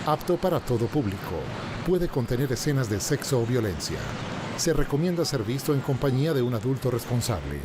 Apto para todo público. Puede contener escenas de sexo o violencia. Se recomienda ser visto en compañía de un adulto responsable.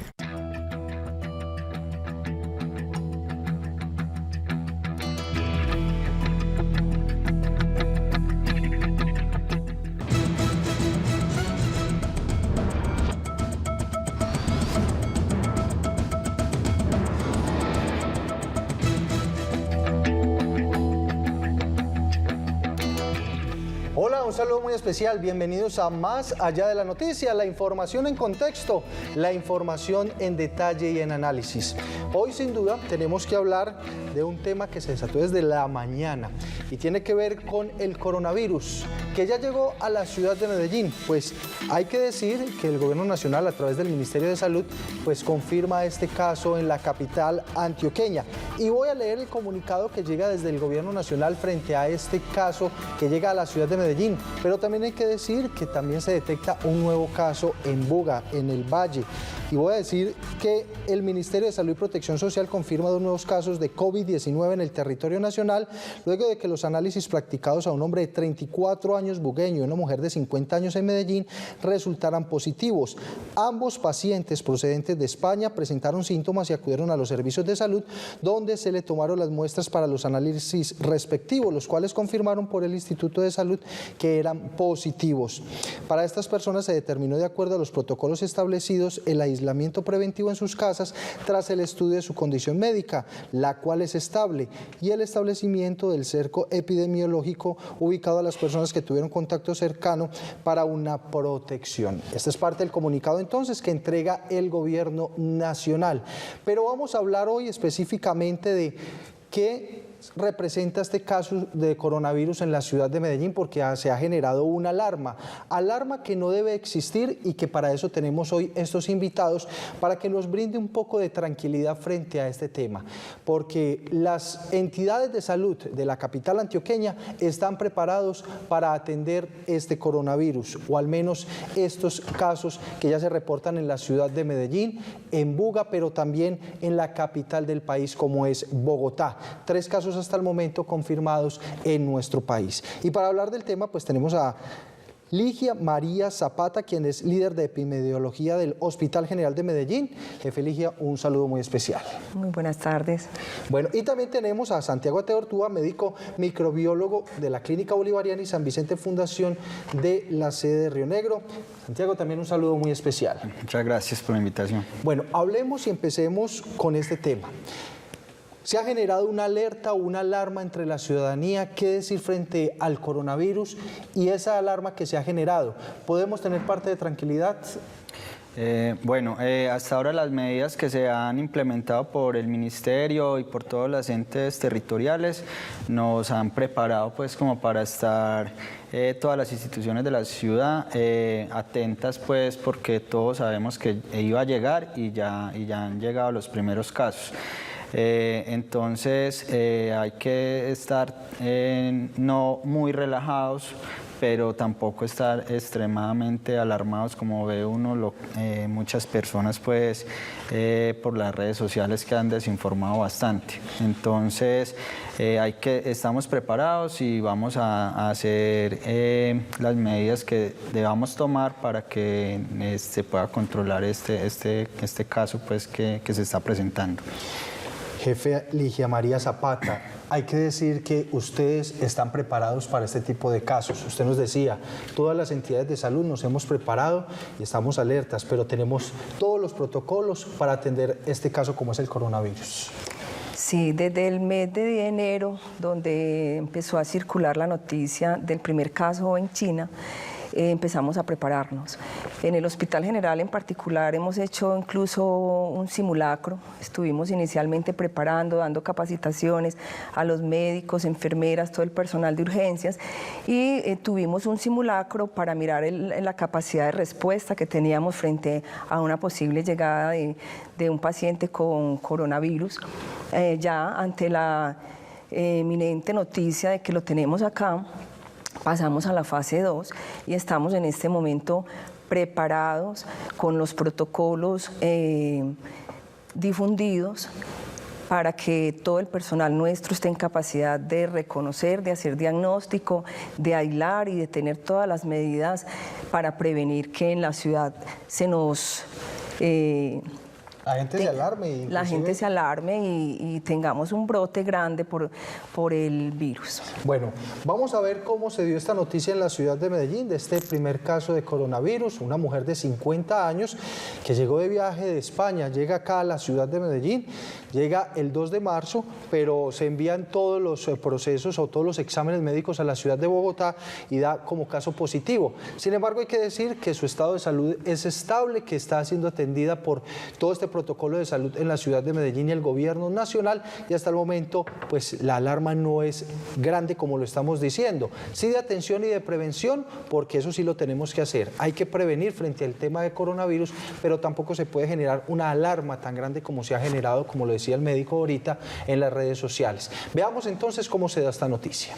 Hola, un saludo muy especial, bienvenidos a Más Allá de la Noticia, la información en contexto, la información en detalle y en análisis. Hoy sin duda tenemos que hablar de un tema que se desató desde la mañana y tiene que ver con el coronavirus, que ya llegó a la ciudad de Medellín. Pues hay que decir que el gobierno nacional a través del Ministerio de Salud pues confirma este caso en la capital antioqueña. Y voy a leer el comunicado que llega desde el gobierno nacional frente a este caso que llega a la ciudad de Medellín. Pero también hay que decir que también se detecta un nuevo caso en Buga, en el Valle. Y voy a decir que el Ministerio de Salud y Protección Social confirma 2 nuevos casos de COVID-19 en el territorio nacional, luego de que los análisis practicados a un hombre de 34 años bugueño y una mujer de 50 años en Medellín resultaran positivos. Ambos pacientes procedentes de España presentaron síntomas y acudieron a los servicios de salud, donde se le tomaron las muestras para los análisis respectivos, los cuales confirmaron por el Instituto de Salud que eran positivos. Para estas personas se determinó, de acuerdo a los protocolos establecidos, el aislamiento preventivo en sus casas tras el estudio de su condición médica, la cual es estable, y el establecimiento del cerco epidemiológico ubicado a las personas que tuvieron contacto cercano para una protección. Esta es parte del comunicado entonces que entrega el gobierno nacional. Pero vamos a hablar hoy específicamente de qué representa este caso de coronavirus en la ciudad de Medellín, porque se ha generado una alarma que no debe existir, y que para eso tenemos hoy estos invitados, para que nos brinde un poco de tranquilidad frente a este tema, porque las entidades de salud de la capital antioqueña están preparados para atender este coronavirus, o al menos estos casos que ya se reportan en la ciudad de Medellín, en Buga, pero también en la capital del país como es Bogotá. 3 casos hasta el momento confirmados en nuestro país. Y para hablar del tema, pues tenemos a Ligia María Zapata, quien es líder de epidemiología del Hospital General de Medellín. Jefe Ligia, un saludo muy especial. Muy buenas tardes. Bueno, y también tenemos a Santiago Ateortúa, médico microbiólogo de la Clínica Bolivariana y San Vicente Fundación de la sede de Río Negro. Santiago, también un saludo muy especial. Muchas gracias por la invitación. Bueno, hablemos y empecemos con este tema. Se ha generado una alerta o una alarma entre la ciudadanía. ¿Qué decir frente al coronavirus y esa alarma que se ha generado? ¿Podemos tener parte de tranquilidad? Hasta ahora las medidas que se han implementado por el Ministerio y por todos los entes territoriales nos han preparado pues como para estar todas las instituciones de la ciudad atentas, pues porque todos sabemos que iba a llegar y ya han llegado los primeros casos. Entonces hay que estar no muy relajados, pero tampoco estar extremadamente alarmados, como ve uno, muchas personas pues por las redes sociales que han desinformado bastante. Entonces estamos preparados y vamos a hacer las medidas que debamos tomar para que se pueda controlar este caso pues que se está presentando. Jefe Ligia María Zapata, hay que decir que ustedes están preparados para este tipo de casos. Usted nos decía, todas las entidades de salud nos hemos preparado y estamos alertas, pero tenemos todos los protocolos para atender este caso como es el coronavirus. Sí, desde el mes de enero, donde empezó a circular la noticia del primer caso en China, empezamos a prepararnos. En el Hospital General en particular hemos hecho incluso un simulacro. Estuvimos inicialmente preparando, dando capacitaciones a los médicos, enfermeras, todo el personal de urgencias, y tuvimos un simulacro para mirar la capacidad de respuesta que teníamos frente a una posible llegada de un paciente con coronavirus. Ya ante la eminente noticia de que lo tenemos acá, pasamos a la fase 2 y estamos en este momento preparados con los protocolos difundidos para que todo el personal nuestro esté en capacidad de reconocer, de hacer diagnóstico, de aislar y de tener todas las medidas para prevenir que en la ciudad se nos... La gente se alarme. La gente se alarme y tengamos un brote grande por el virus. Bueno, vamos a ver cómo se dio esta noticia en la ciudad de Medellín, de este primer caso de coronavirus. Una mujer de 50 años que llegó de viaje de España, llega acá a la ciudad de Medellín, llega el 2 de marzo, pero se envían todos los procesos o todos los exámenes médicos a la ciudad de Bogotá y da como caso positivo. Sin embargo, hay que decir que su estado de salud es estable, que está siendo atendida por todo este protocolo de salud en la ciudad de Medellín y el gobierno nacional, y hasta el momento pues la alarma no es grande como lo estamos diciendo. Sí de atención y de prevención, porque eso sí lo tenemos que hacer. Hay que prevenir frente al tema de coronavirus, pero tampoco se puede generar una alarma tan grande como se ha generado, como lo decía el médico ahorita, en las redes sociales. Veamos entonces cómo se da esta noticia.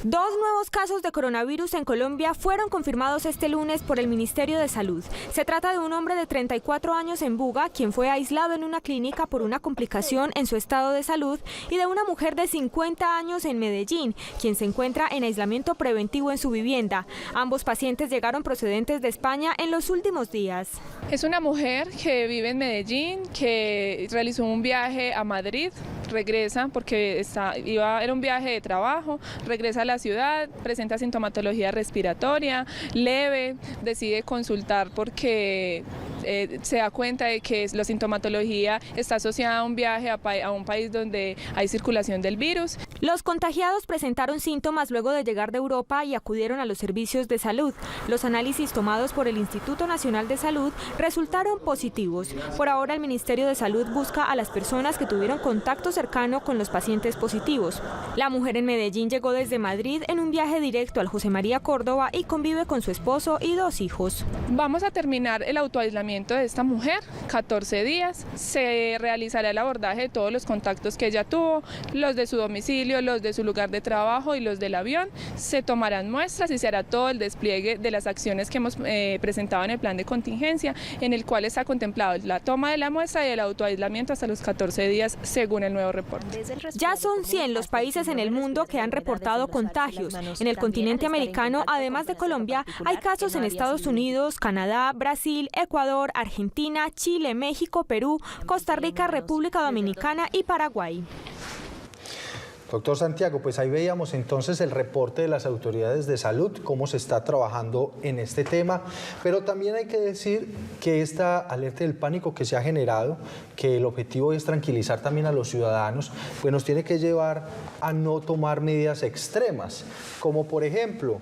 2 nuevos casos de coronavirus en Colombia fueron confirmados este lunes por el Ministerio de Salud. Se trata de un hombre de 34 años en Buga, quien fue aislado en una clínica por una complicación en su estado de salud, y de una mujer de 50 años en Medellín, quien se encuentra en aislamiento preventivo en su vivienda. Ambos pacientes llegaron procedentes de España en los últimos días. Es una mujer que vive en Medellín, que realizó un viaje a Madrid, regresa porque era un viaje de trabajo, regresa a la ciudad, presenta sintomatología respiratoria leve, decide consultar porque se da cuenta de que la sintomatología está asociada a un viaje a un país donde hay circulación del virus. Los contagiados presentaron síntomas luego de llegar de Europa y acudieron a los servicios de salud. Los análisis tomados por el Instituto Nacional de Salud resultaron positivos. Por ahora, el Ministerio de Salud busca a las personas que tuvieron contacto cercano con los pacientes positivos. La mujer en Medellín llegó desde Madrid en un viaje directo al José María Córdoba y convive con su esposo y 2 hijos. Vamos a terminar el autoaislamiento de esta mujer, 14 días. Se realizará el abordaje de todos los contactos que ella tuvo, los de su domicilio, los de su lugar de trabajo y los del avión. Se tomarán muestras y se hará todo el despliegue de las acciones que hemos presentado en el plan de contingencia, en el cual está contemplado la toma de la muestra y el autoaislamiento hasta los 14 días, según el nuevo reporte. Ya son 100 los países en el mundo que han reportado contagios. En el continente americano, además de Colombia, hay casos en Estados Unidos, Canadá, Brasil, Ecuador, Argentina, Chile, México, Perú, Costa Rica, República Dominicana y Paraguay. Doctor Santiago, pues ahí veíamos entonces el reporte de las autoridades de salud, cómo se está trabajando en este tema, pero también hay que decir que esta alerta del pánico que se ha generado, que el objetivo es tranquilizar también a los ciudadanos, pues nos tiene que llevar a no tomar medidas extremas, como por ejemplo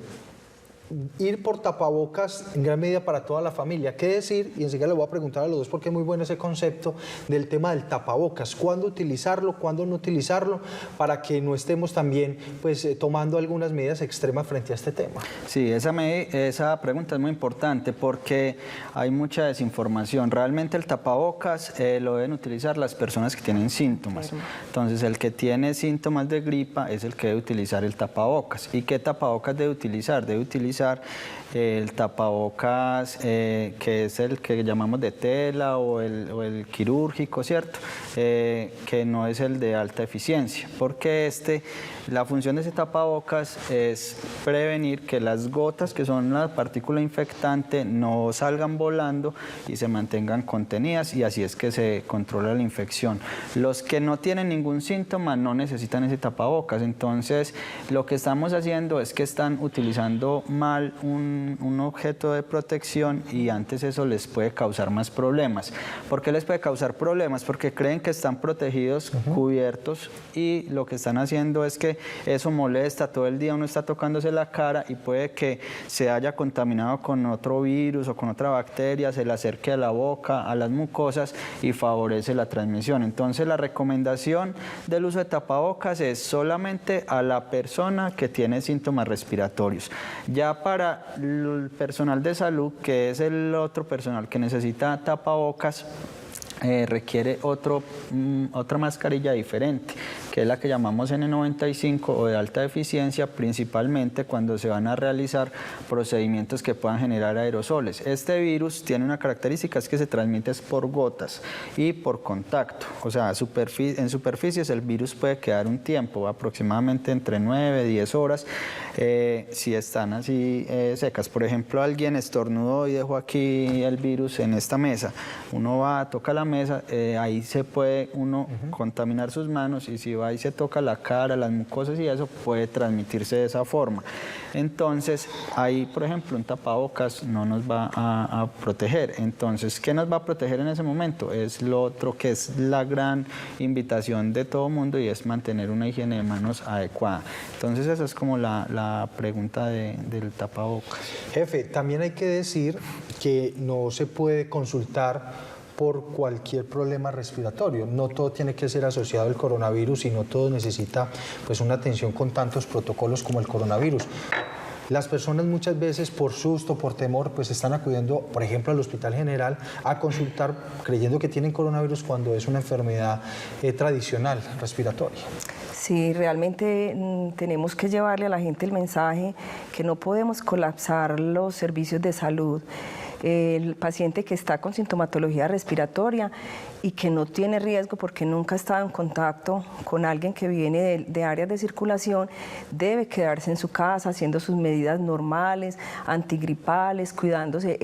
ir por tapabocas en gran medida para toda la familia. ¿Qué decir? Y enseguida le voy a preguntar a los dos porque es muy bueno ese concepto del tema del tapabocas. ¿Cuándo utilizarlo? ¿Cuándo no utilizarlo? Para que no estemos también pues, tomando algunas medidas extremas frente a este tema. Sí, esa pregunta es muy importante porque hay mucha desinformación. Realmente el tapabocas lo deben utilizar las personas que tienen síntomas. Entonces, el que tiene síntomas de gripa es el que debe utilizar el tapabocas. ¿Y qué tapabocas debe utilizar? Debe utilizar el tapabocas que es el que llamamos de tela o el quirúrgico, ¿cierto? Que no es el de alta eficiencia, porque la función de ese tapabocas es prevenir que las gotas, que son la partícula infectante, no salgan volando y se mantengan contenidas, y así es que se controla la infección. Los que no tienen ningún síntoma no necesitan ese tapabocas. Entonces, lo que estamos haciendo es que están utilizando mal un objeto de protección, y antes eso les puede causar más problemas. ¿Por qué les puede causar problemas? Porque creen que están protegidos, cubiertos, y lo que están haciendo es que eso molesta. Todo el día uno está tocándose la cara y puede que se haya contaminado con otro virus o con otra bacteria, se le acerque a la boca, a las mucosas, y favorece la transmisión. Entonces, la recomendación del uso de tapabocas es solamente a la persona que tiene síntomas respiratorios. Ya para el personal de salud, que es el otro personal que necesita tapabocas, requiere otra mascarilla diferente, que es la que llamamos N95 o de alta eficiencia, principalmente cuando se van a realizar procedimientos que puedan generar aerosoles. Este virus tiene una característica, es que se transmite por gotas y por contacto, o sea, en superficies el virus puede quedar un tiempo, aproximadamente entre 9 y 10 horas, si están así secas. Por ejemplo, alguien estornudó y dejó aquí el virus en esta mesa, uno va, toca la mesa, ahí se puede uno contaminar sus manos, y si va y se toca la cara, las mucosas y eso, puede transmitirse de esa forma. Entonces, ahí, por ejemplo, un tapabocas no nos va a proteger. Entonces, ¿qué nos va a proteger en ese momento? Es lo otro, que es la gran invitación de todo mundo, y es mantener una higiene de manos adecuada. Entonces, esa es como la pregunta del tapabocas. Jefe, también hay que decir que no se puede consultar por cualquier problema respiratorio. No todo tiene que ser asociado al coronavirus y no todo necesita pues una atención con tantos protocolos como el coronavirus. Las personas muchas veces por susto, por temor, pues están acudiendo, por ejemplo, al Hospital General a consultar creyendo que tienen coronavirus cuando es una enfermedad tradicional respiratoria. Sí, realmente tenemos que llevarle a la gente el mensaje que no podemos colapsar los servicios de salud. El paciente que está con sintomatología respiratoria y que no tiene riesgo porque nunca ha estado en contacto con alguien que viene de áreas de circulación, debe quedarse en su casa haciendo sus medidas normales, antigripales, cuidándose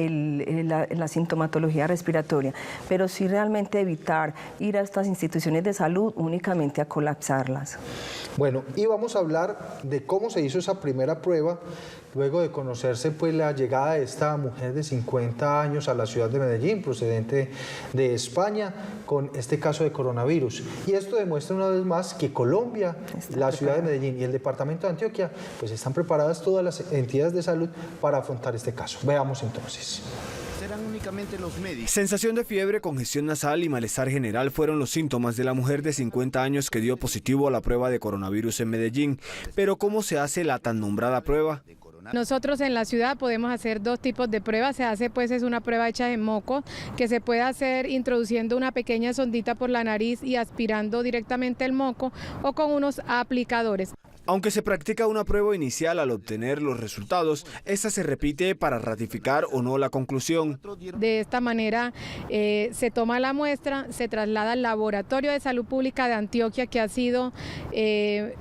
la sintomatología respiratoria, pero sí realmente evitar ir a estas instituciones de salud únicamente a colapsarlas. Bueno, y vamos a hablar de cómo se hizo esa primera prueba luego de conocerse pues la llegada de esta mujer de 50 años a la ciudad de Medellín, procedente de España, con este caso de coronavirus. Y esto demuestra una vez más que Colombia, la ciudad de Medellín y el departamento de Antioquia, pues están preparadas todas las entidades de salud para afrontar este caso. Veamos entonces. Únicamente los médicos. Sensación de fiebre, congestión nasal y malestar general fueron los síntomas de la mujer de 50 años que dio positivo a la prueba de coronavirus en Medellín. Pero ¿cómo se hace la tan nombrada prueba? Nosotros en la ciudad podemos hacer dos tipos de pruebas. Se hace pues es una prueba hecha de moco que se puede hacer introduciendo una pequeña sondita por la nariz y aspirando directamente el moco, o con unos aplicadores. Aunque se practica una prueba inicial al obtener los resultados, esta se repite para ratificar o no la conclusión. De esta manera se toma la muestra, se traslada al Laboratorio de Salud Pública de Antioquia, que ha sido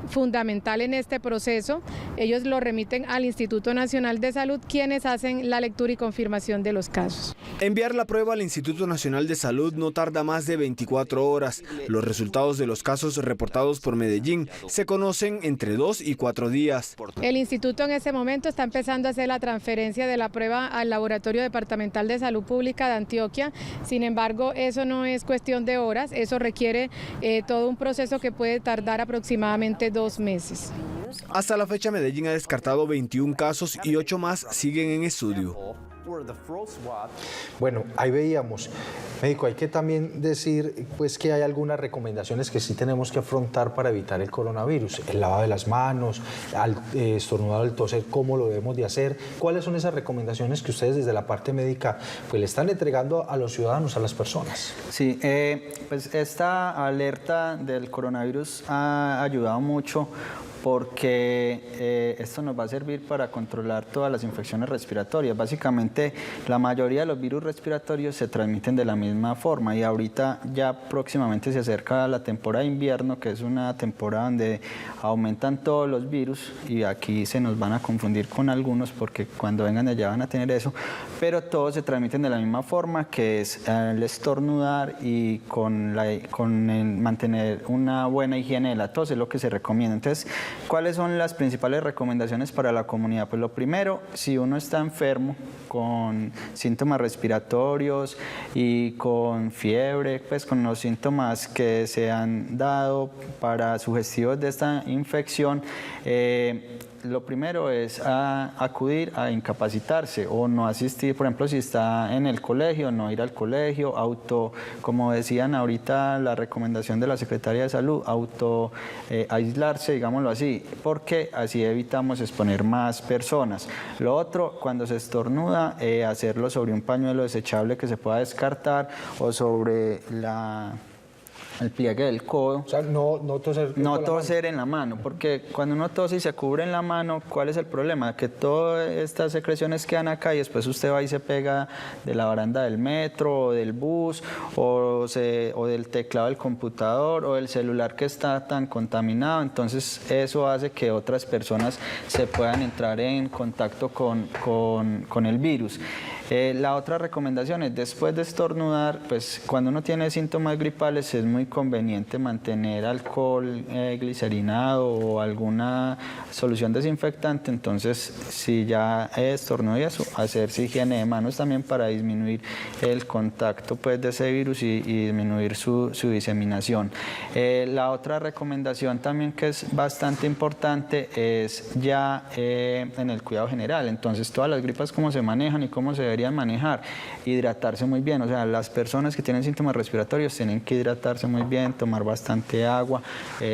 fundamental en este proceso. Ellos lo remiten al Instituto Nacional de Salud, quienes hacen la lectura y confirmación de los casos. Enviar la prueba al Instituto Nacional de Salud no tarda más de 24 horas. Los resultados de los casos reportados por Medellín se conocen entre 2 y 4 días. El instituto en ese momento está empezando a hacer la transferencia de la prueba al Laboratorio Departamental de Salud Pública de Antioquia. Sin embargo, eso no es cuestión de horas, eso requiere todo un proceso que puede tardar aproximadamente 2 meses. Hasta la fecha, Medellín ha descartado 21 casos y 8 más siguen en estudio. Bueno, ahí veíamos. Médico, hay que también decir pues que hay algunas recomendaciones que sí tenemos que afrontar para evitar el coronavirus. El lavado de las manos, al estornudar, al toser, ¿cómo lo debemos de hacer? ¿Cuáles son esas recomendaciones que ustedes desde la parte médica pues le están entregando a los ciudadanos, a las personas? Sí, pues esta alerta del coronavirus ha ayudado mucho, porque esto nos va a servir para controlar todas las infecciones respiratorias. Básicamente, la mayoría de los virus respiratorios se transmiten de la misma forma, y ahorita ya próximamente se acerca la temporada de invierno, que es una temporada donde aumentan todos los virus, y aquí se nos van a confundir con algunos porque cuando vengan de allá van a tener eso, pero todos se transmiten de la misma forma, que es el estornudar y con el mantener una buena higiene de la tos, es lo que se recomienda. Entonces, ¿cuáles son las principales recomendaciones para la comunidad? Pues lo primero, si uno está enfermo con síntomas respiratorios y con fiebre, pues con los síntomas que se han dado para sugestivos de esta infección, lo primero es acudir a incapacitarse o no asistir. Por ejemplo, si está en el colegio, no ir al colegio, como decían ahorita la recomendación de la Secretaría de Salud, aislarse, digámoslo así, así, porque así evitamos exponer más personas. Lo otro, cuando se estornuda, hacerlo sobre un pañuelo desechable que se pueda descartar o sobre el pliegue del codo. O sea, no toser en la mano, porque cuando uno tose y se cubre en la mano, ¿cuál es el problema? Que todas estas secreciones quedan acá y después usted va y se pega de la baranda del metro o del bus o del teclado del computador o del celular que está tan contaminado. Entonces eso hace que otras personas se puedan entrar en contacto con el virus. La otra recomendación es, después de estornudar, pues cuando uno tiene síntomas gripales es muy conveniente mantener alcohol glicerinado o alguna solución desinfectante. Entonces, si ya estornudó, hacerse higiene de manos también para disminuir el contacto pues de ese virus y disminuir su diseminación. La otra recomendación también que es bastante importante es ya en el cuidado general. Entonces, todas las gripas, cómo se manejan y cómo se deberían manejar. Hidratarse muy bien, o sea, las personas que tienen síntomas respiratorios tienen que hidratarse muy bien, tomar bastante agua,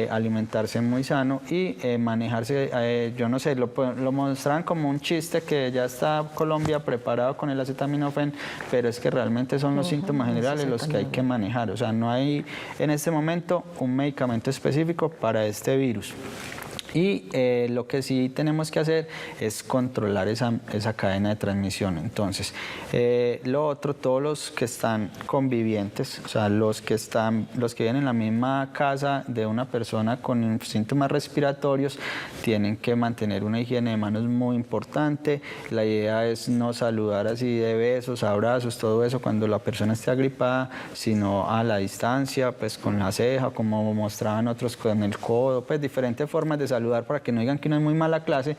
alimentarse muy sano y manejarse, yo no sé, lo mostraban como un chiste que ya está Colombia preparado con el acetaminofén, pero es que realmente son los síntomas generales los que hay que manejar, o sea, no hay en este momento un medicamento específico para este virus. Y lo que sí tenemos que hacer es controlar esa cadena de transmisión. Entonces, lo otro, todos los que están convivientes, o sea, los que viven en la misma casa de una persona con síntomas respiratorios, tienen que mantener una higiene de manos muy importante. La idea es no saludar así de besos, abrazos, todo eso cuando la persona esté agripada, sino a la distancia, pues con la ceja, como mostraban otros con el codo, pues diferentes formas de saludar para que no digan que uno es muy mala clase,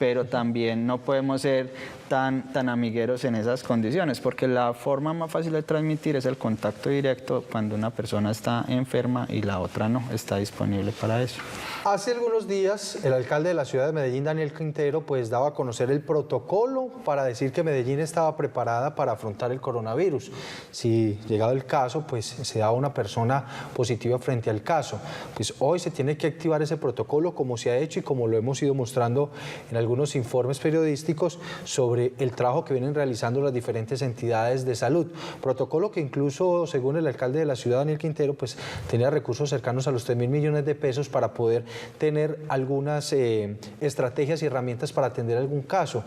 pero también no podemos ser tan amigueros en esas condiciones, porque la forma más fácil de transmitir es el contacto directo cuando una persona está enferma y la otra no está disponible para eso. Hace algunos días el alcalde de la ciudad de Medellín, Daniel Quintero, pues daba a conocer el protocolo para decir que Medellín estaba preparada para afrontar el coronavirus. Si llegado el caso, pues se da una persona positiva frente al caso. Pues hoy se tiene que activar ese protocolo como se ha hecho y como lo hemos ido mostrando en algunos informes periodísticos sobre el trabajo que vienen realizando las diferentes entidades de salud. Protocolo que incluso, según el alcalde de la ciudad, Daniel Quintero, pues tenía recursos cercanos a los 3.000 millones de pesos para poder tener algunas estrategias y herramientas para atender algún caso.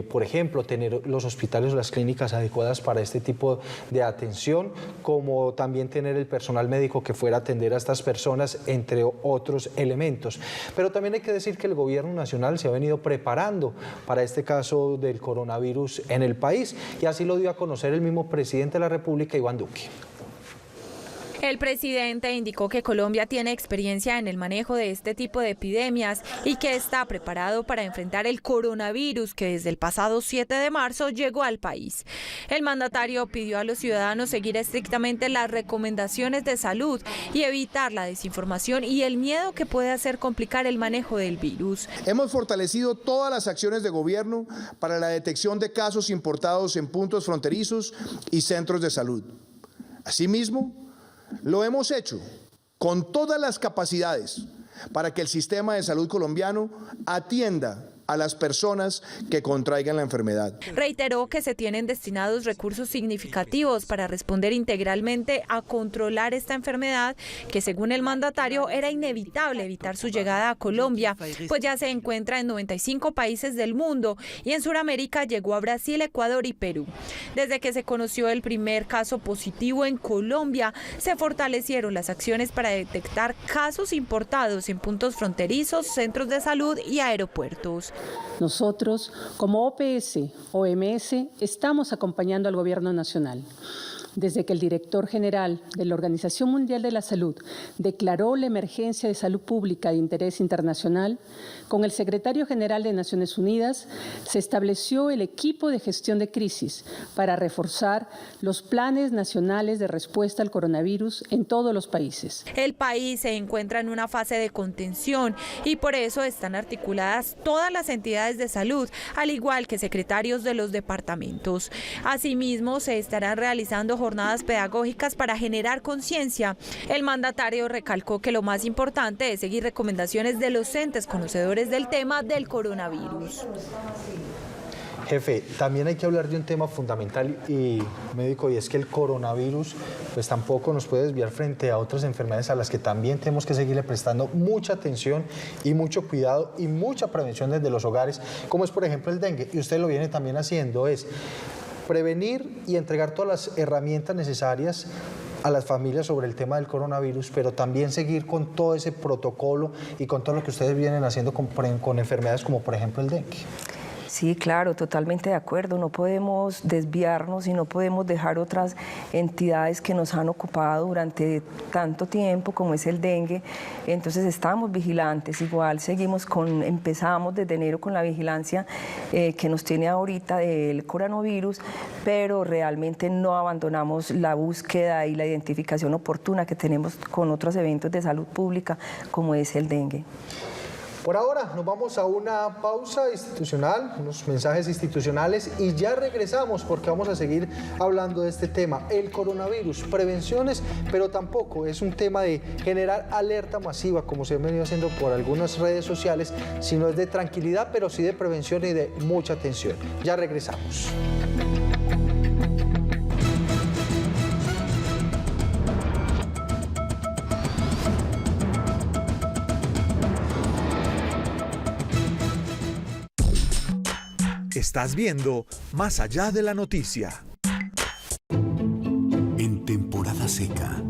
Por ejemplo, tener los hospitales o las clínicas adecuadas para este tipo de atención, como también tener el personal médico que fuera a atender a estas personas, entre otros elementos. Pero también hay que decir que el gobierno nacional se ha venido preparando para este caso del coronavirus en el país, y así lo dio a conocer el mismo presidente de la República, Iván Duque. El presidente indicó que Colombia tiene experiencia en el manejo de este tipo de epidemias y que está preparado para enfrentar el coronavirus que desde el pasado 7 de marzo llegó al país. El mandatario pidió a los ciudadanos seguir estrictamente las recomendaciones de salud y evitar la desinformación y el miedo que puede hacer complicar el manejo del virus. Hemos fortalecido todas las acciones de gobierno para la detección de casos importados en puntos fronterizos y centros de salud. Asimismo, lo hemos hecho con todas las capacidades para que el sistema de salud colombiano atienda a las personas que contraigan la enfermedad. Reiteró que se tienen destinados recursos significativos para responder integralmente a controlar esta enfermedad, que según el mandatario era inevitable evitar su llegada a Colombia, pues ya se encuentra en 95 países del mundo y en Sudamérica llegó a Brasil, Ecuador y Perú. Desde que se conoció el primer caso positivo en Colombia, se fortalecieron las acciones para detectar casos importados en puntos fronterizos, centros de salud y aeropuertos. Nosotros, como OPS, OMS, estamos acompañando al Gobierno Nacional. Desde que el director general de la Organización Mundial de la Salud declaró la emergencia de salud pública de interés internacional, con el secretario general de Naciones Unidas se estableció el equipo de gestión de crisis para reforzar los planes nacionales de respuesta al coronavirus en todos los países. El país se encuentra en una fase de contención y por eso están articuladas todas las entidades de salud, al igual que secretarios de los departamentos. Asimismo, se estarán realizando jornadas pedagógicas para generar conciencia. El mandatario recalcó que lo más importante es seguir recomendaciones de los entes conocedores del tema del coronavirus. Jefe, también hay que hablar de un tema fundamental y médico, y es que el coronavirus pues tampoco nos puede desviar frente a otras enfermedades a las que también tenemos que seguirle prestando mucha atención y mucho cuidado y mucha prevención desde los hogares, como es por ejemplo el dengue, y usted lo viene también haciendo, es prevenir y entregar todas las herramientas necesarias a las familias sobre el tema del coronavirus, pero también seguir con todo ese protocolo y con todo lo que ustedes vienen haciendo con enfermedades como por ejemplo el dengue. Sí, claro, totalmente de acuerdo. No podemos desviarnos y no podemos dejar otras entidades que nos han ocupado durante tanto tiempo como es el dengue. Entonces estamos vigilantes, igual empezamos desde enero con la vigilancia que nos tiene ahorita del coronavirus, pero realmente no abandonamos la búsqueda y la identificación oportuna que tenemos con otros eventos de salud pública como es el dengue. Por ahora nos vamos a una pausa institucional, unos mensajes institucionales y ya regresamos porque vamos a seguir hablando de este tema, el coronavirus, prevenciones, pero tampoco es un tema de generar alerta masiva como se ha venido haciendo por algunas redes sociales, sino es de tranquilidad, pero sí de prevención y de mucha atención. Ya regresamos. Estás viendo Más allá de la noticia. En temporada seca,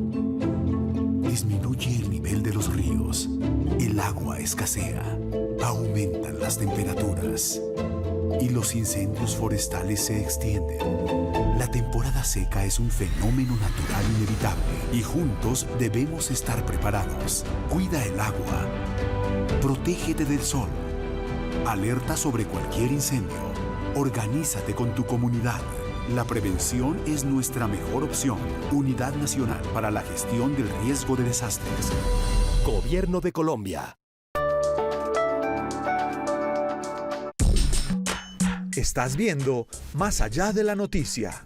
disminuye el nivel de los ríos, el agua escasea, aumentan las temperaturas y los incendios forestales se extienden. La temporada seca es un fenómeno natural inevitable y juntos debemos estar preparados. Cuida el agua, protégete del sol, alerta sobre cualquier incendio. Organízate con tu comunidad. La prevención es nuestra mejor opción. Unidad Nacional para la Gestión del Riesgo de Desastres. Gobierno de Colombia. Estás viendo Más allá de la noticia.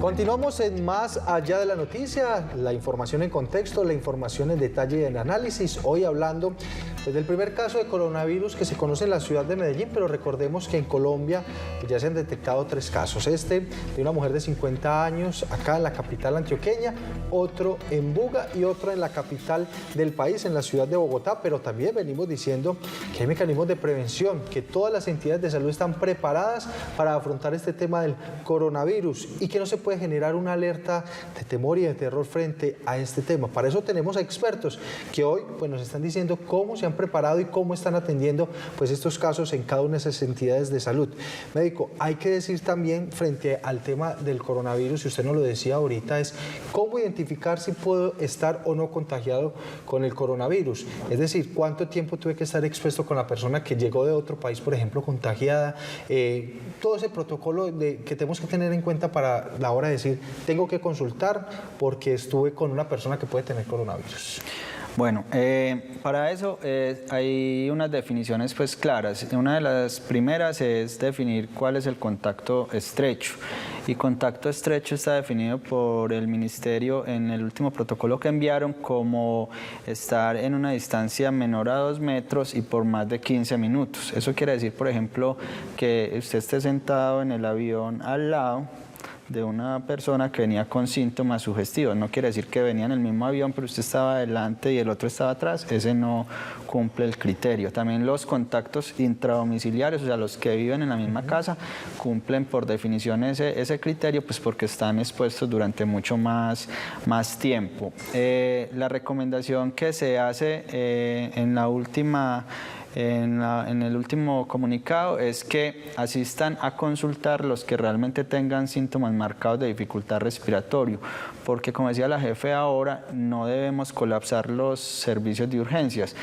Continuamos en Más allá de la noticia, la información en contexto, la información en detalle y en análisis. Hoy hablando del primer caso de coronavirus que se conoce en la ciudad de Medellín, pero recordemos que en Colombia ya se han detectado 3 casos. Este de una mujer de 50 años acá en la capital antioqueña, otro en Buga y otro en la capital del país, en la ciudad de Bogotá. Pero también venimos diciendo que hay mecanismos de prevención, que todas las entidades de salud están preparadas para afrontar este tema del coronavirus y que no se puede generar una alerta de temor y de terror frente a este tema. Para eso tenemos a expertos que hoy pues, nos están diciendo cómo se han preparado y cómo están atendiendo pues, estos casos en cada una de esas entidades de salud. Médico, hay que decir también frente al tema del coronavirus, y usted nos lo decía ahorita, es cómo identificar si puedo estar o no contagiado con el coronavirus. Es decir, cuánto tiempo tuve que estar expuesto con la persona que llegó de otro país, por ejemplo, contagiada, todo ese protocolo que tenemos que tener en cuenta para la hora de decir, tengo que consultar porque estuve con una persona que puede tener coronavirus. Bueno, para eso hay unas definiciones pues claras. Una de las primeras es definir cuál es el contacto estrecho. Y contacto estrecho está definido por el Ministerio en el último protocolo que enviaron como estar en una distancia menor a 2 metros y por más de 15 minutos. Eso quiere decir, por ejemplo, que usted esté sentado en el avión al lado de una persona que venía con síntomas sugestivos. No quiere decir que venía en el mismo avión, pero usted estaba adelante y el otro estaba atrás. Ese no cumple el criterio. También los contactos intradomiciliarios, o sea, los que viven en la misma casa, cumplen por definición ese criterio, pues porque están expuestos durante mucho más tiempo. La recomendación que se hace en el último comunicado es que asistan a consultar los que realmente tengan síntomas marcados de dificultad respiratoria, porque como decía la jefe ahora, no debemos colapsar los servicios de urgencias.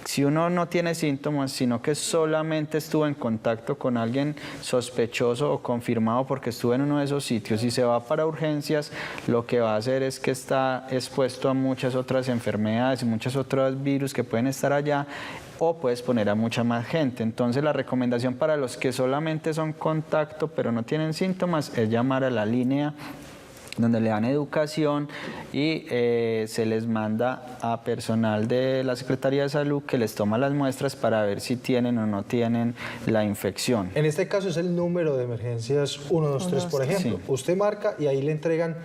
si uno no tiene síntomas, sino que solamente estuvo en contacto con alguien sospechoso o confirmado porque estuvo en uno de esos sitios y se va para urgencias, lo que va a hacer es que está expuesto a muchas otras enfermedades y muchos otros virus que pueden estar allá, o puedes poner a mucha más gente. Entonces la recomendación para los que solamente son contacto pero no tienen síntomas es llamar a la línea donde le dan educación y se les manda a personal de la Secretaría de Salud que les toma las muestras para ver si tienen o no tienen la infección. En este caso es el número de emergencias 123, por ejemplo. Sí. Usted marca y ahí le entregan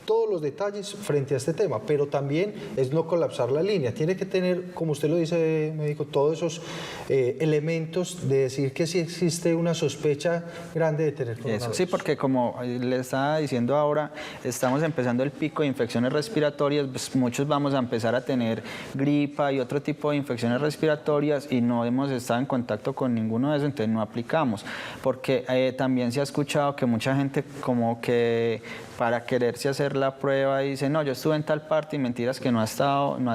todos los detalles frente a este tema, pero también es no colapsar la línea. Tiene que tener, como usted lo dice, médico, todos esos elementos de decir que sí existe una sospecha grande de tener coronavirus. Eso, sí, porque como le estaba diciendo ahora, estamos empezando el pico de infecciones respiratorias, pues muchos vamos a empezar a tener gripa y otro tipo de infecciones respiratorias y no hemos estado en contacto con ninguno de esos, entonces no aplicamos. Porque también se ha escuchado que mucha gente como que para quererse hacer la prueba dice, no, yo estuve en tal parte y mentiras que no ha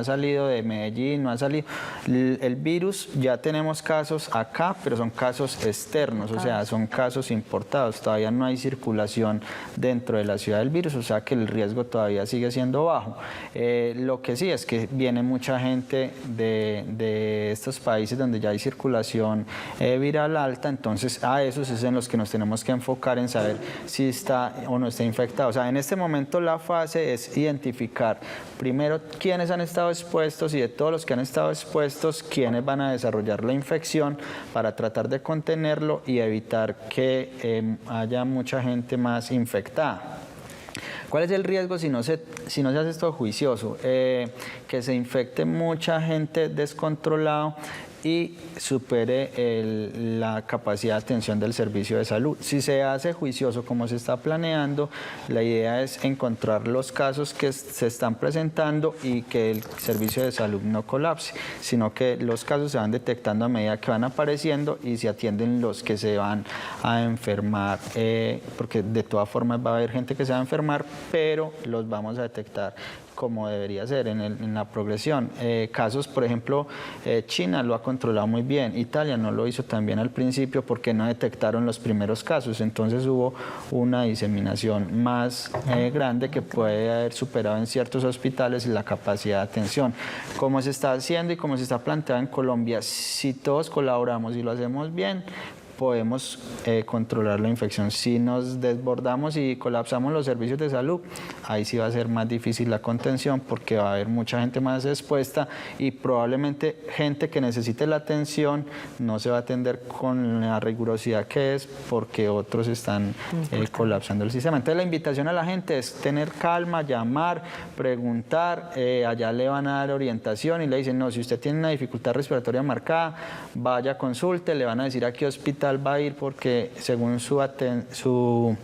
salido de Medellín, no ha salido. El virus, ya tenemos casos acá, pero son casos externos, o sea, son casos importados, todavía no hay circulación dentro de la ciudad del virus, o sea que el riesgo todavía sigue siendo bajo. Lo que sí es que viene mucha gente de estos países donde ya hay circulación viral alta, entonces a esos es en los que nos tenemos que enfocar en saber si está o no está infectado. O sea, en este momento la fase es identificar primero quiénes han estado expuestos y de todos los que han estado expuestos, quiénes van a desarrollar la infección para tratar de contenerlo y evitar que haya mucha gente más infectada. ¿Cuál es el riesgo si no se hace esto juicioso? Que se infecte mucha gente descontrolado y supere la capacidad de atención del servicio de salud. Si se hace juicioso como se está planeando, la idea es encontrar los casos que se están presentando y que el servicio de salud no colapse, sino que los casos se van detectando a medida que van apareciendo y se atienden los que se van a enfermar, porque de todas formas va a haber gente que se va a enfermar, pero los vamos a detectar como debería ser en la progresión. Casos, por ejemplo, China lo ha controlado muy bien, Italia no lo hizo tan bien al principio porque no detectaron los primeros casos, entonces hubo una diseminación más grande que puede haber superado en ciertos hospitales la capacidad de atención. Como se está haciendo y como se está planteado en Colombia, si todos colaboramos y lo hacemos bien, podemos controlar la infección. Si nos desbordamos y colapsamos los servicios de salud, ahí sí va a ser más difícil la contención porque va a haber mucha gente más expuesta y probablemente gente que necesite la atención no se va a atender con la rigurosidad que es porque otros están colapsando el sistema. Entonces la invitación a la gente es tener calma, llamar, preguntar, allá le van a dar orientación y le dicen, no, si usted tiene una dificultad respiratoria marcada, vaya, consulte, le van a decir a qué hospital va a ir porque según su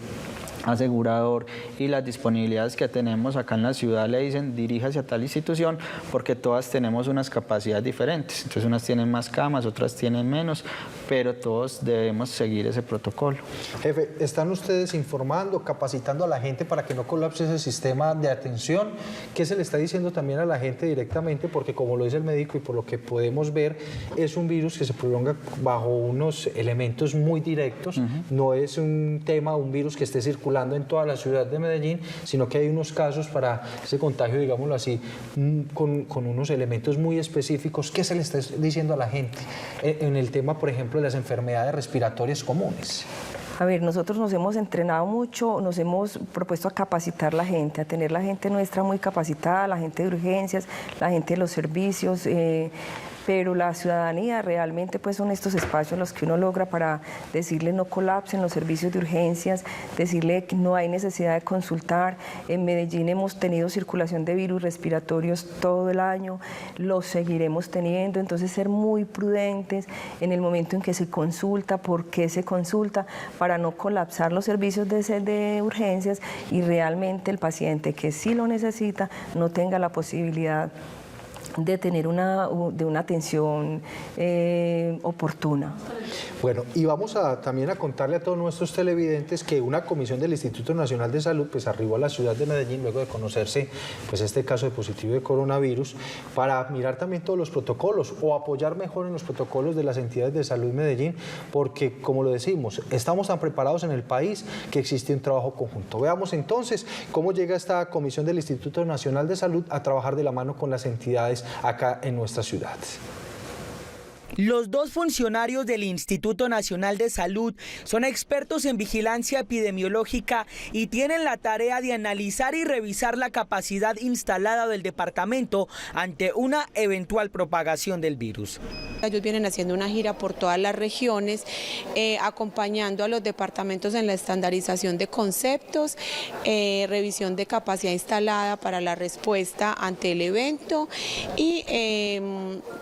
asegurador y las disponibilidades que tenemos acá en la ciudad le dicen diríjase a tal institución porque todas tenemos unas capacidades diferentes, entonces unas tienen más camas, otras tienen menos, pero todos debemos seguir ese protocolo. Jefe, ¿están ustedes informando, capacitando a la gente para que no colapse ese sistema de atención? ¿Qué se le está diciendo también a la gente directamente? Porque como lo dice el médico y por lo que podemos ver, es un virus que se prolonga bajo unos elementos muy directos, no es un virus que esté circulando en toda la ciudad de Medellín, sino que hay unos casos para ese contagio, digámoslo así, con unos elementos muy específicos. ¿Qué se le está diciendo a la gente en el tema, por ejemplo, de las enfermedades respiratorias comunes? A ver, nosotros nos hemos entrenado mucho, nos hemos propuesto a capacitar la gente, a tener la gente nuestra muy capacitada, la gente de urgencias, la gente de los servicios, pero la ciudadanía realmente pues son estos espacios los que uno logra para decirle no colapsen los servicios de urgencias, decirle que no hay necesidad de consultar. En Medellín hemos tenido circulación de virus respiratorios todo el año, los seguiremos teniendo, entonces ser muy prudentes en el momento en que se consulta, por qué se consulta, para no colapsar los servicios de urgencias y realmente el paciente que sí lo necesita no tenga la posibilidad de tener una atención oportuna. Bueno, y vamos también a contarle a todos nuestros televidentes que una comisión del Instituto Nacional de Salud pues arribó a la ciudad de Medellín luego de conocerse pues este caso de positivo de coronavirus para mirar también todos los protocolos o apoyar mejor en los protocolos de las entidades de salud Medellín, porque como lo decimos, estamos tan preparados en el país que existe un trabajo conjunto. Veamos entonces cómo llega esta comisión del Instituto Nacional de Salud a trabajar de la mano con las entidades acá en nuestra ciudad. Los dos funcionarios del Instituto Nacional de Salud son expertos en vigilancia epidemiológica y tienen la tarea de analizar y revisar la capacidad instalada del departamento ante una eventual propagación del virus. Ellos vienen haciendo una gira por todas las regiones, acompañando a los departamentos en la estandarización de conceptos, revisión de capacidad instalada para la respuesta ante el evento y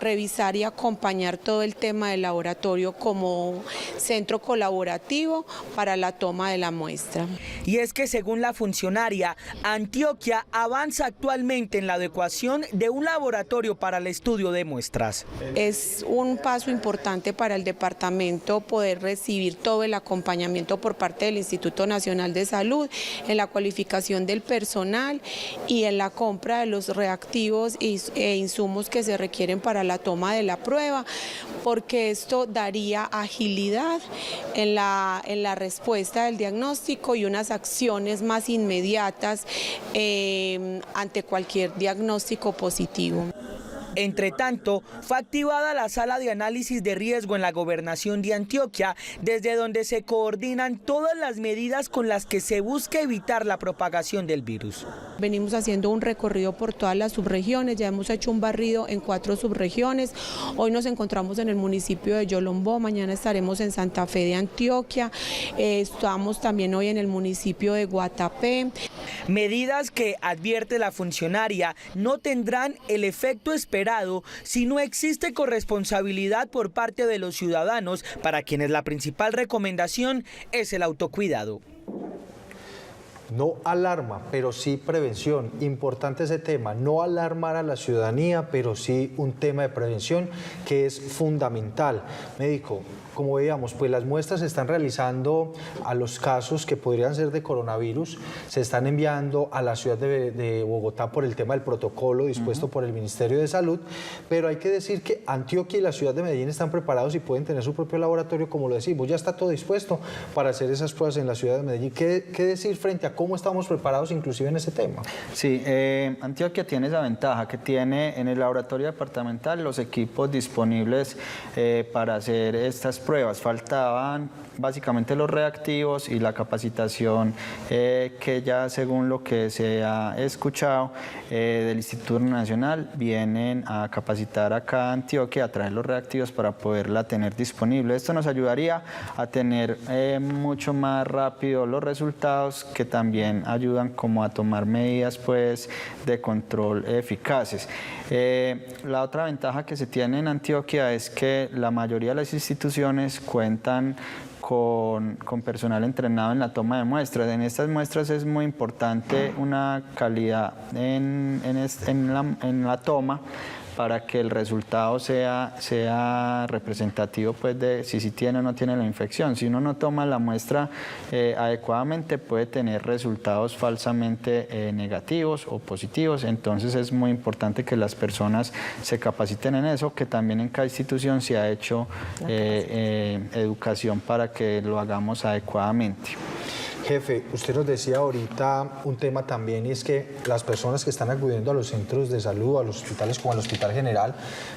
revisar y acompañar todo el tema del laboratorio como centro colaborativo para la toma de la muestra. Y es que según la funcionaria, Antioquia avanza actualmente en la adecuación de un laboratorio para el estudio de muestras. Es un paso importante para el departamento poder recibir todo el acompañamiento por parte del Instituto Nacional de Salud en la cualificación del personal y en la compra de los reactivos e insumos que se requieren para la toma de la prueba, porque esto daría agilidad en la respuesta del diagnóstico y unas acciones más inmediatas ante cualquier diagnóstico positivo. Entre tanto, fue activada la sala de análisis de riesgo en la gobernación de Antioquia, desde donde se coordinan todas las medidas con las que se busca evitar la propagación del virus. Venimos haciendo un recorrido por todas las subregiones, ya hemos hecho un barrido en 4 subregiones. Hoy nos encontramos en el municipio de Yolombó, mañana estaremos en Santa Fe de Antioquia, estamos también hoy en el municipio de Guatapé. Medidas que, advierte la funcionaria, no tendrán el efecto esperado si no existe corresponsabilidad por parte de los ciudadanos, para quienes la principal recomendación es el autocuidado. No alarma, pero sí prevención. Importante ese tema, no alarmar a la ciudadanía, pero sí un tema de prevención que es fundamental. Médico, como veíamos, pues las muestras se están realizando a los casos que podrían ser de coronavirus, se están enviando a la ciudad de Bogotá por el tema del protocolo dispuesto por el Ministerio de Salud, pero hay que decir que Antioquia y la ciudad de Medellín están preparados y pueden tener su propio laboratorio, como lo decimos, ya está todo dispuesto para hacer esas pruebas en la ciudad de Medellín. ¿Qué decir frente a cómo estamos preparados inclusive en ese tema? Sí, Antioquia tiene esa ventaja que tiene en el laboratorio departamental los equipos disponibles para hacer estas pruebas. Faltaban básicamente los reactivos y la capacitación que ya según lo que se ha escuchado del Instituto Nacional vienen a capacitar acá a Antioquia, a traer los reactivos para poderla tener disponible. Esto nos ayudaría a tener mucho más rápido los resultados, que también ayudan como a tomar medidas pues de control eficaces. La otra ventaja que se tiene en Antioquia es que la mayoría de las instituciones cuentan con personal entrenado en la toma de muestras. En estas muestras es muy importante una calidad en la toma para que el resultado sea representativo pues de si tiene o no tiene la infección. Si uno no toma la muestra adecuadamente, puede tener resultados falsamente negativos o positivos. Entonces es muy importante que las personas se capaciten en eso, que también en cada institución se ha hecho educación para que lo hagamos adecuadamente. Jefe, usted nos decía ahorita un tema también, y es que las personas que están acudiendo a los centros de salud, a los hospitales como al Hospital General,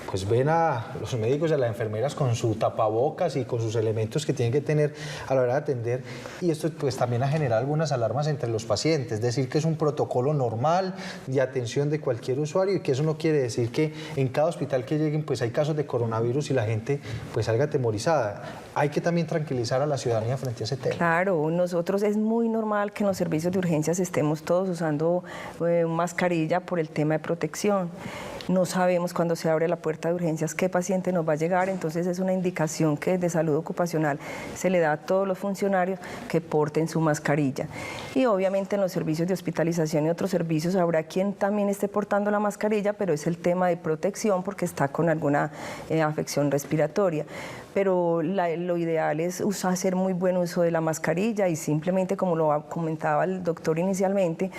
pues ven a los médicos y a las enfermeras con su tapabocas y con sus elementos que tienen que tener a la hora de atender, y esto pues también ha generado algunas alarmas entre los pacientes, es decir, que es un protocolo normal de atención de cualquier usuario, y que eso no quiere decir que en cada hospital que lleguen pues hay casos de coronavirus y la gente pues salga atemorizada. Hay que también tranquilizar a la ciudadanía frente a ese tema. Claro, nosotros es muy normal que en los servicios de urgencias estemos todos usando mascarilla por el tema de protección. no sabemos cuando se abre la puerta de urgencias qué paciente nos va a llegar, entonces es una indicación que desde salud ocupacional se le da a todos los funcionarios que porten su mascarilla. Y obviamente en los servicios de hospitalización y otros servicios habrá quien también esté portando la mascarilla, pero es el tema de protección porque está con alguna afección respiratoria. Pero lo ideal es hacer muy buen uso de la mascarilla y simplemente, como lo comentaba el doctor inicialmente,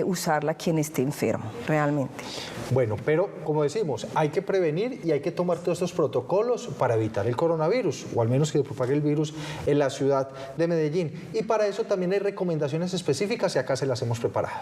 usarla quien esté enfermo, realmente. Bueno, pero como decimos, hay que prevenir y hay que tomar todos estos protocolos para evitar el coronavirus, o al menos que se propague el virus en la ciudad de Medellín. Y para eso también hay recomendaciones específicas y acá se las hemos preparado.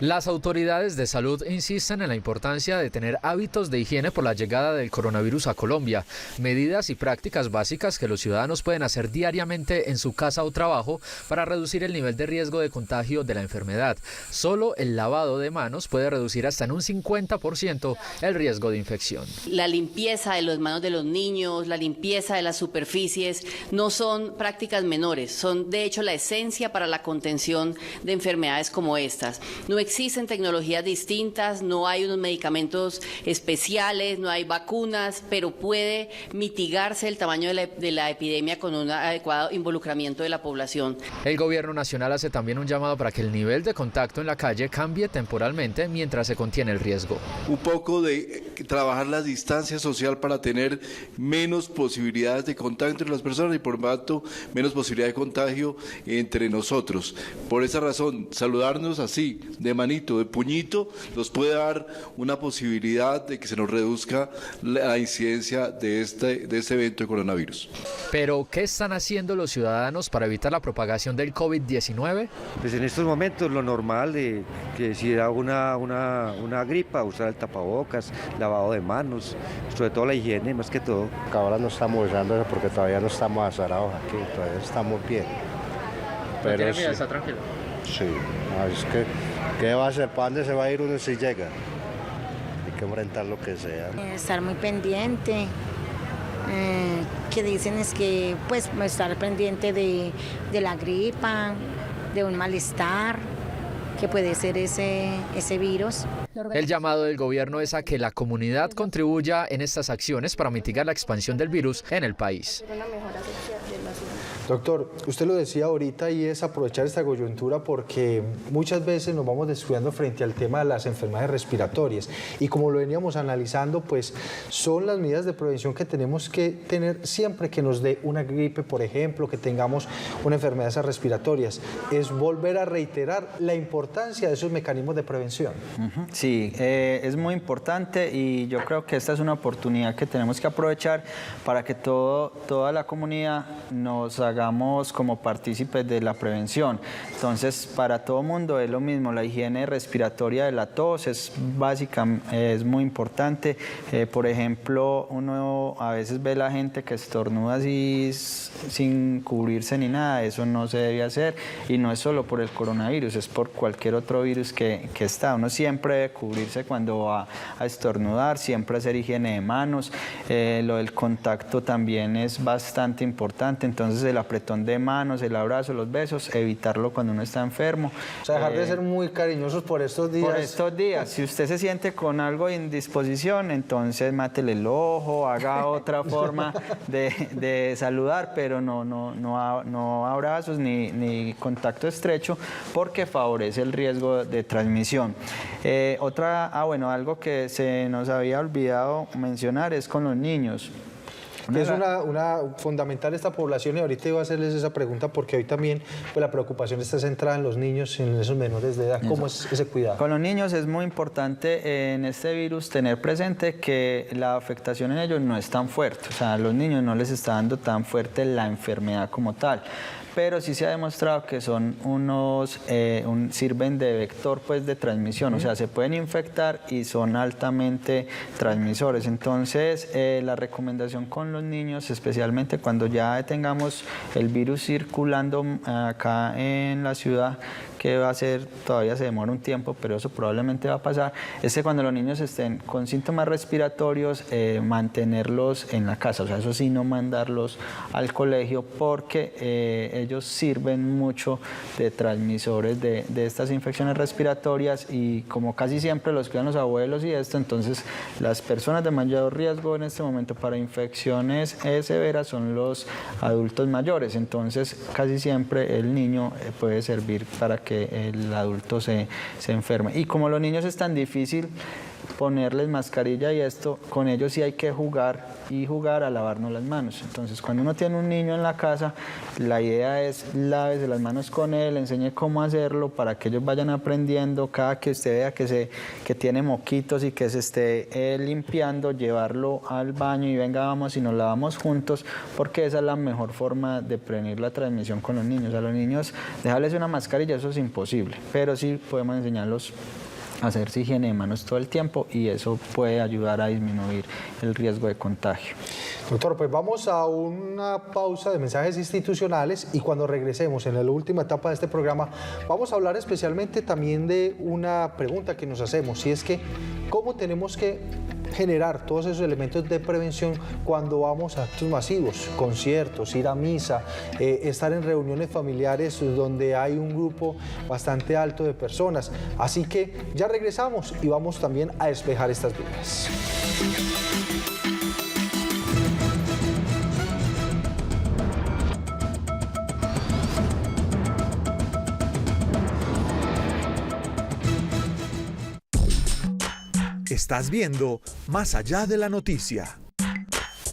Las autoridades de salud insisten en la importancia de tener hábitos de higiene por la llegada del coronavirus a Colombia, medidas y prácticas básicas que los ciudadanos pueden hacer diariamente en su casa o trabajo para reducir el nivel de riesgo de contagio de la enfermedad. Solo el lavado de manos puede reducir hasta en un 50% el riesgo de infección. La limpieza de las manos de los niños, la limpieza de las superficies, no son prácticas menores, son de hecho la esencia para la contención de enfermedades como estas. No existen tecnologías distintas, no hay unos medicamentos especiales, no hay vacunas, pero puede mitigarse el tamaño de la epidemia con un adecuado involucramiento de la población. El gobierno nacional hace también un llamado para que el nivel de contacto en la calle cambie temporalmente mientras se contiene el riesgo. Un poco de trabajar la distancia social para tener menos posibilidades de contacto entre las personas y por lo tanto menos posibilidad de contagio entre nosotros. Por esa razón, saludarnos así, de manito, de puñito, nos puede dar una posibilidad de que se nos reduzca la incidencia de este evento de coronavirus. Pero, ¿qué están haciendo los ciudadanos para evitar la propagación del COVID-19? Pues en estos momentos lo normal de que si da una gripa, usar el tapabocas, lavado de manos, sobre todo la higiene más que todo. Ahora no estamos usando eso porque todavía no estamos azarados aquí, todavía estamos bien. Pero ¿tiene miedo? ¿Está tranquilo? Sí, es que ¿qué va a hacer? ¿Para dónde se va a ir uno si llega? Hay que enfrentar lo que sea. Estar muy pendiente. Que dicen es que pues estar pendiente de la gripa, de un malestar, que puede ser ese virus. El llamado del gobierno es a que la comunidad contribuya en estas acciones para mitigar la expansión del virus en el país. Doctor, usted lo decía ahorita y es aprovechar esta coyuntura porque muchas veces nos vamos descuidando frente al tema de las enfermedades respiratorias y como lo veníamos analizando, pues son las medidas de prevención que tenemos que tener siempre que nos dé una gripe, por ejemplo, que tengamos una enfermedad de esas respiratorias. Es volver a reiterar la importancia de esos mecanismos de prevención. Sí, es muy importante y yo creo que esta es una oportunidad que tenemos que aprovechar para que toda la comunidad nos hagamos como partícipes de la prevención. Entonces, para todo mundo es lo mismo, la higiene respiratoria de la tos es básica, es muy importante. Por ejemplo, uno a veces ve la gente que estornuda así sin cubrirse ni nada, eso no se debe hacer y no es solo por el coronavirus, es por cualquier otro virus que está. Uno siempre debe cubrirse cuando va a estornudar, siempre hacer higiene de manos, lo del contacto también es bastante importante, entonces el apretón de manos, el abrazo, los besos, evitarlo cuando uno está enfermo. O sea, dejar de ser muy cariñosos por estos días. Por estos días, si usted se siente con algo de indisposición, entonces mátele el ojo, haga otra forma de saludar, pero no abrazos ni contacto estrecho porque favorece el riesgo de transmisión. Algo que se nos había olvidado mencionar es con los niños. Es una fundamental esta población y ahorita iba a hacerles esa pregunta porque hoy también pues, la preocupación está centrada en los niños, en esos menores de edad. ¿Cómo es ese cuidado? Con los niños es muy importante en este virus tener presente que la afectación en ellos no es tan fuerte, o sea, a los niños no les está dando tan fuerte la enfermedad como tal. Pero sí se ha demostrado que son sirven de vector pues, de transmisión, o sea, se pueden infectar y son altamente transmisores. Entonces, la recomendación con los niños, especialmente cuando ya tengamos el virus circulando acá en la ciudad, que va a ser, todavía se demora un tiempo, pero eso probablemente va a pasar, es que cuando los niños estén con síntomas respiratorios, mantenerlos en la casa, o sea, eso sí, no mandarlos al colegio, porque ellos sirven mucho de transmisores de estas infecciones respiratorias, y como casi siempre los cuidan los abuelos y esto, entonces las personas de mayor riesgo en este momento para infecciones severas son los adultos mayores, entonces casi siempre el niño puede servir para que el adulto se enferme. Y como los niños es tan difícil ponerles mascarilla y esto, con ellos sí hay que jugar a lavarnos las manos. Entonces, cuando uno tiene un niño en la casa, la idea es lávese las manos con él, enseñe cómo hacerlo para que ellos vayan aprendiendo. Cada que usted vea que tiene moquitos y que se esté limpiando, llevarlo al baño y venga, vamos y nos lavamos juntos, porque esa es la mejor forma de prevenir la transmisión con los niños. A los niños, dejarles una mascarilla, eso es imposible, pero sí podemos enseñarlos a hacerse higiene de manos todo el tiempo, y eso puede ayudar a disminuir el riesgo de contagio. Doctor, pues vamos a una pausa de mensajes institucionales, y cuando regresemos en la última etapa de este programa vamos a hablar especialmente también de una pregunta que nos hacemos, y es que ¿cómo tenemos que generar todos esos elementos de prevención cuando vamos a actos masivos, conciertos, ir a misa, estar en reuniones familiares donde hay un grupo bastante alto de personas? Así que ya regresamos y vamos también a despejar estas dudas. Estás viendo Más allá de la noticia.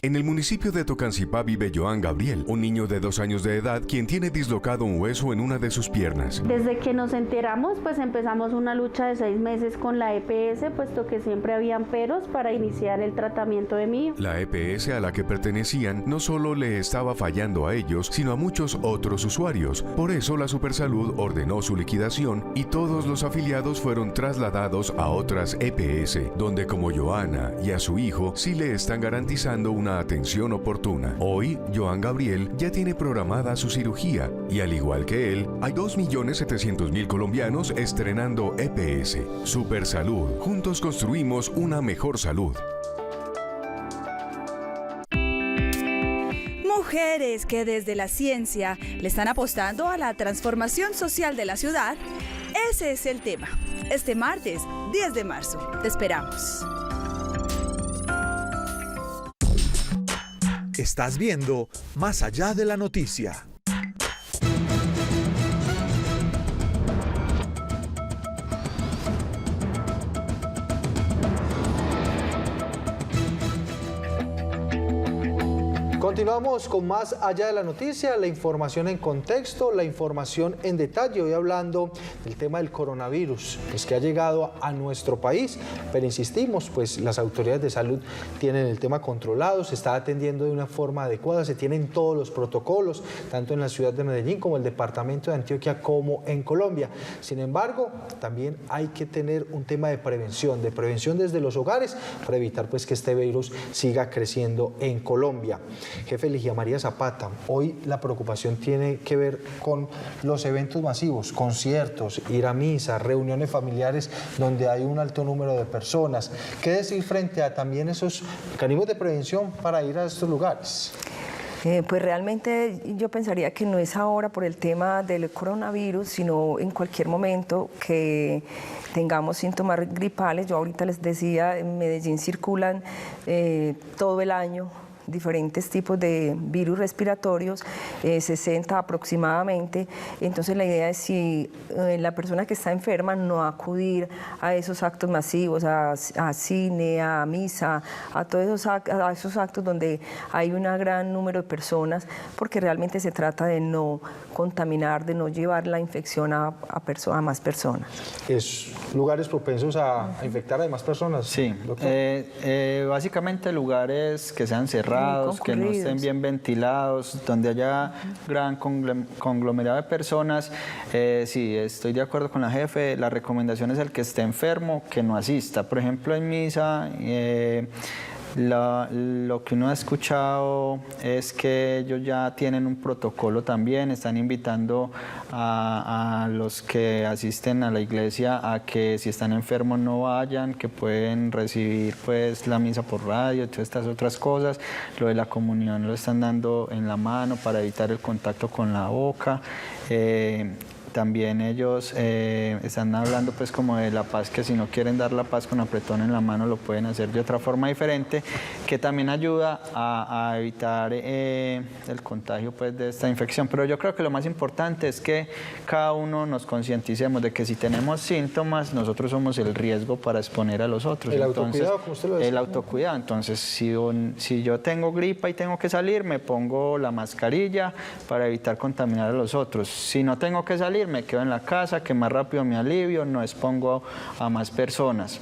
En el municipio de Tocancipá vive Joan Gabriel, un niño de 2 años de edad quien tiene dislocado un hueso en una de sus piernas. Desde que nos enteramos, pues empezamos una lucha de 6 meses con la EPS, puesto que siempre habían peros para iniciar el tratamiento de mi hijo. La EPS a la que pertenecían no solo le estaba fallando a ellos, sino a muchos otros usuarios. Por eso la Supersalud ordenó su liquidación y todos los afiliados fueron trasladados a otras EPS, donde como Joana y a su hijo sí le están garantizando una atención oportuna. Hoy, Joan Gabriel ya tiene programada su cirugía y al igual que él, hay 2.700.000 colombianos estrenando EPS. Supersalud. Juntos construimos una mejor salud. Mujeres que desde la ciencia le están apostando a la transformación social de la ciudad. Ese es el tema. Este martes, 10 de marzo. Te esperamos. Estás viendo Más allá de la noticia. Continuamos con Más allá de la noticia, la información en contexto, la información en detalle. Hoy hablando del tema del coronavirus, pues que ha llegado a nuestro país, pero insistimos, pues las autoridades de salud tienen el tema controlado, se está atendiendo de una forma adecuada, se tienen todos los protocolos, tanto en la ciudad de Medellín como el departamento de Antioquia como en Colombia. Sin embargo, también hay que tener un tema de prevención desde los hogares para evitar pues que este virus siga creciendo en Colombia. Jefe Ligia María Zapata, hoy la preocupación tiene que ver con los eventos masivos, conciertos, ir a misa, reuniones familiares donde hay un alto número de personas. ¿Qué decir frente a también esos mecanismos de prevención para ir a estos lugares? Pues realmente yo pensaría que no es ahora por el tema del coronavirus, sino en cualquier momento que tengamos síntomas gripales. Yo ahorita les decía, en Medellín circulan todo el año diferentes tipos de virus respiratorios, 60 aproximadamente. Entonces la idea es, si la persona que está enferma, no acudir a esos actos masivos, a cine, a misa, a todos esos actos donde hay un gran número de personas, porque realmente se trata de no contaminar, de no llevar la infección a más personas. ¿Es lugares propensos a infectar a más personas? Sí, básicamente lugares que sean cerrados, que no estén bien ventilados, donde haya gran conglomerado de personas. Sí, estoy de acuerdo con la jefe, la recomendación es el que esté enfermo, que no asista. Por ejemplo, en misa, Lo que uno ha escuchado es que ellos ya tienen un protocolo también, están invitando a los que asisten a la iglesia a que si están enfermos no vayan, que pueden recibir pues la misa por radio y todas estas otras cosas. Lo de la comunión lo están dando en la mano para evitar el contacto con la boca. También ellos están hablando pues como de la paz, que si no quieren dar la paz con apretón en la mano lo pueden hacer de otra forma diferente, que también ayuda a evitar el contagio pues de esta infección. Pero yo creo que lo más importante es que cada uno nos concienticemos de que si tenemos síntomas nosotros somos el riesgo para exponer a los otros. El autocuidado, como usted lo decía. El autocuidado. Entonces si yo tengo gripa y tengo que salir, me pongo la mascarilla para evitar contaminar a los otros. Si no tengo que salir, me quedo en la casa, que más rápido me alivio, no expongo a más personas.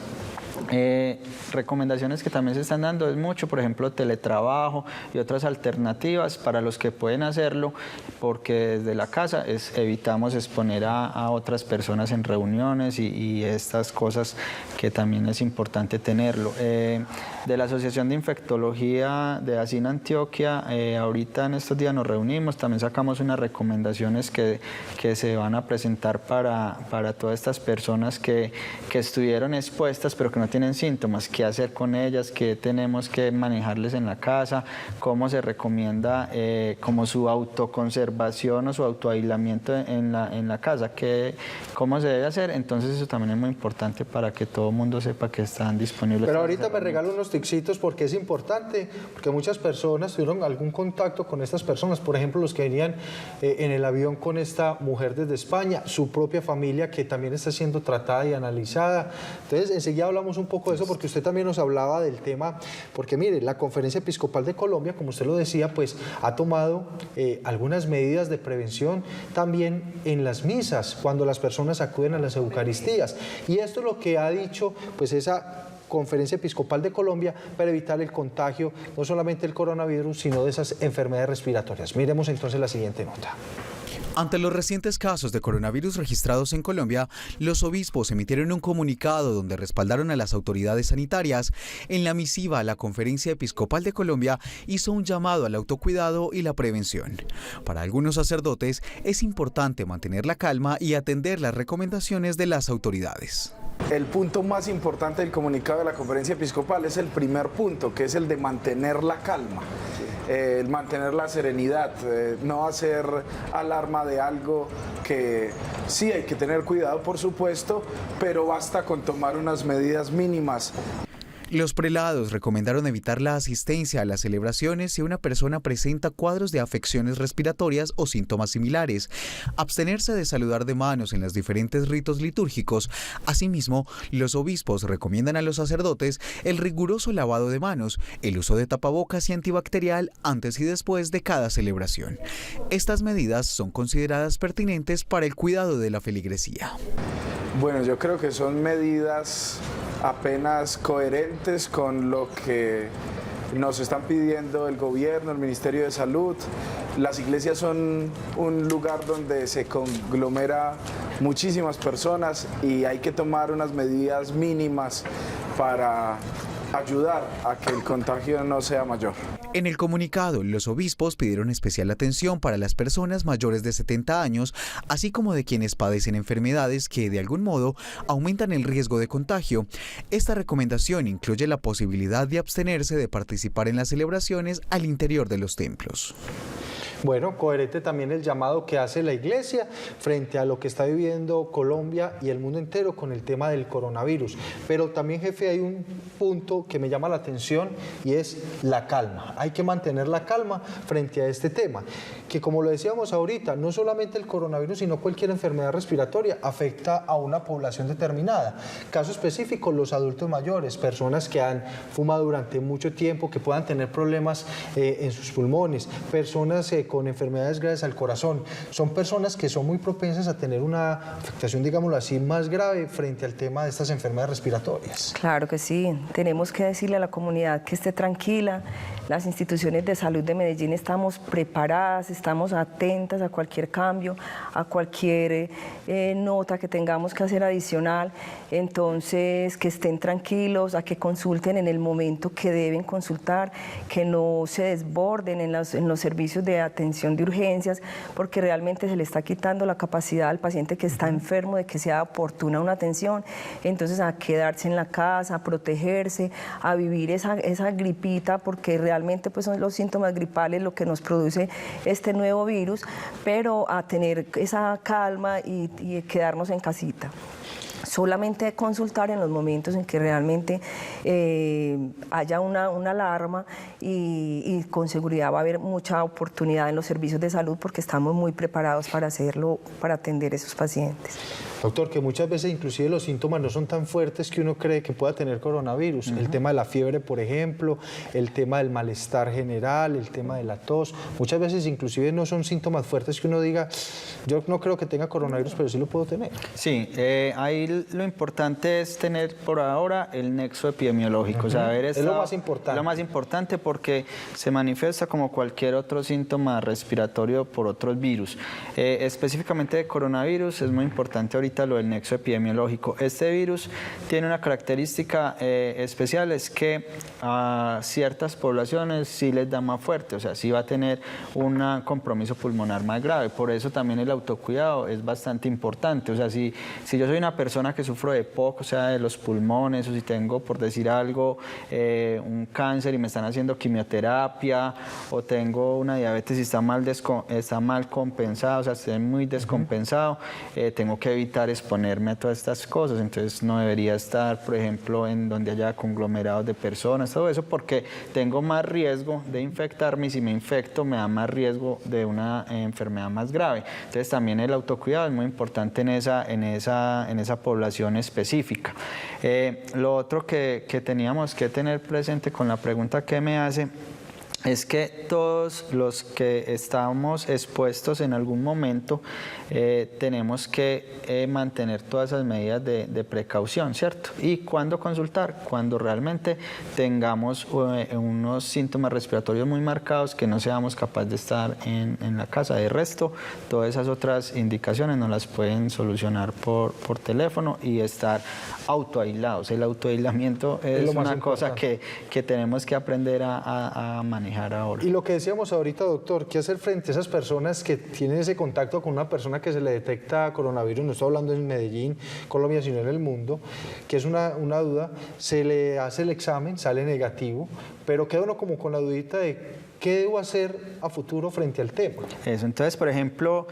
Recomendaciones que también se están dando es mucho, por ejemplo, teletrabajo y otras alternativas para los que pueden hacerlo, porque desde la casa evitamos exponer a otras personas en reuniones y estas cosas que también es importante tenerlo. De la Asociación de Infectología de ASIN Antioquia, ahorita en estos días nos reunimos, también sacamos unas recomendaciones que se van a presentar para todas estas personas que estuvieron expuestas pero que no tienen síntomas, qué hacer con ellas, qué tenemos que manejarles en la casa, cómo se recomienda como su autoconservación o su autoaislamiento en la casa, cómo se debe hacer. Entonces eso también es muy importante para que todo el mundo sepa que están disponibles. Pero ahorita me regalo unos tipsitos porque es importante, porque muchas personas tuvieron algún contacto con estas personas, por ejemplo los que venían en el avión con esta mujer desde España, su propia familia que también está siendo tratada y analizada. Entonces enseguida hablamos un poco de eso, porque usted también nos hablaba del tema, porque mire, la Conferencia Episcopal de Colombia, como usted lo decía, pues ha tomado algunas medidas de prevención también en las misas, cuando las personas acuden a las Eucaristías, y esto es lo que ha dicho pues esa Conferencia Episcopal de Colombia para evitar el contagio, no solamente del coronavirus, sino de esas enfermedades respiratorias. Miremos entonces la siguiente nota. Ante los recientes casos de coronavirus registrados en Colombia, los obispos emitieron un comunicado donde respaldaron a las autoridades sanitarias. En la misiva, la Conferencia Episcopal de Colombia hizo un llamado al autocuidado y la prevención. Para algunos sacerdotes es importante mantener la calma y atender las recomendaciones de las autoridades. El punto más importante del comunicado de la Conferencia Episcopal es el primer punto, que es el de mantener la calma. El mantener la serenidad, no hacer alarma de algo que sí hay que tener cuidado, por supuesto, pero basta con tomar unas medidas mínimas. Los prelados recomendaron evitar la asistencia a las celebraciones si una persona presenta cuadros de afecciones respiratorias o síntomas similares, abstenerse de saludar de manos en los diferentes ritos litúrgicos. Asimismo, los obispos recomiendan a los sacerdotes el riguroso lavado de manos, el uso de tapabocas y antibacterial antes y después de cada celebración. Estas medidas son consideradas pertinentes para el cuidado de la feligresía. Bueno, yo creo que son medidas apenas coherentes con lo que nos están pidiendo el gobierno, el Ministerio de Salud. Las iglesias son un lugar donde se conglomera muchísimas personas y hay que tomar unas medidas mínimas para ayudar a que el contagio no sea mayor. En el comunicado, los obispos pidieron especial atención para las personas mayores de 70 años, así como de quienes padecen enfermedades que, de algún modo, aumentan el riesgo de contagio. Esta recomendación incluye la posibilidad de abstenerse de participar en las celebraciones al interior de los templos. Bueno, coherente también el llamado que hace la Iglesia frente a lo que está viviendo Colombia y el mundo entero con el tema del coronavirus. Pero también, jefe, hay un punto que me llama la atención y es la calma. Hay que mantener la calma frente a este tema, que como lo decíamos ahorita, no solamente el coronavirus, sino cualquier enfermedad respiratoria afecta a una población determinada. Caso específico, los adultos mayores, personas que han fumado durante mucho tiempo, que puedan tener problemas en sus pulmones, personas con enfermedades graves al corazón, son personas que son muy propensas a tener una afectación, digámoslo así, más grave frente al tema de estas enfermedades respiratorias. Claro que sí, tenemos que decirle a la comunidad que esté tranquila. Las instituciones de salud de Medellín estamos preparadas, estamos atentas a cualquier cambio, a cualquier nota que tengamos que hacer adicional. Entonces, que estén tranquilos, a que consulten en el momento que deben consultar, que no se desborden en los servicios de atención de urgencias, porque realmente se le está quitando la capacidad al paciente que está enfermo de que sea oportuna una atención. Entonces, a quedarse en la casa, a protegerse, a vivir esa gripita, porque realmente pues son los síntomas gripales lo que nos produce este nuevo virus, pero a tener esa calma y quedarnos en casita. Solamente consultar en los momentos en que realmente haya una alarma y con seguridad va a haber mucha oportunidad en los servicios de salud porque estamos muy preparados para hacerlo, para atender a esos pacientes. Doctor, que muchas veces inclusive los síntomas no son tan fuertes que uno cree que pueda tener coronavirus. El tema de la fiebre, por ejemplo, el tema del malestar general, el tema de la tos. Muchas veces inclusive no son síntomas fuertes que uno diga, yo no creo que tenga coronavirus, pero sí lo puedo tener. Sí, ahí lo importante es tener por ahora el nexo epidemiológico. Es lo más importante. Lo más importante porque se manifiesta como cualquier otro síntoma respiratorio por otros virus. Específicamente de coronavirus es muy importante ahorita lo del nexo epidemiológico. Este virus tiene una característica especial, es que a ciertas poblaciones sí les da más fuerte, o sea, sí va a tener un compromiso pulmonar más grave. Por eso también el autocuidado es bastante importante. O sea, si yo soy una persona que sufro de POC, o sea, de los pulmones, o si tengo, por decir algo, un cáncer y me están haciendo quimioterapia, o tengo una diabetes y está mal compensada, o sea, estoy muy descompensado, tengo que evitar exponerme a todas estas cosas. Entonces no debería estar, por ejemplo, en donde haya conglomerados de personas, todo eso, porque tengo más riesgo de infectarme y si me infecto me da más riesgo de una enfermedad más grave. Entonces también el autocuidado es muy importante en esa población específica. Lo otro que teníamos que tener presente con la pregunta que me hace es que todos los que estamos expuestos en algún momento tenemos que mantener todas esas medidas de precaución, ¿cierto? ¿Y cuándo consultar? Cuando realmente tengamos unos síntomas respiratorios muy marcados que no seamos capaces de estar en la casa. De resto, todas esas otras indicaciones nos las pueden solucionar por teléfono y estar autoaislados. El autoaislamiento es una cosa que tenemos que aprender a manejar ahora. Y lo que decíamos ahorita, doctor, ¿qué hacer frente a esas personas que tienen ese contacto con una persona que se le detecta coronavirus? No estoy hablando en Medellín, Colombia, sino en el mundo, que es una duda, se le hace el examen, sale negativo, pero queda uno como con la dudita de qué debo hacer a futuro frente al tema. Eso, entonces, por ejemplo,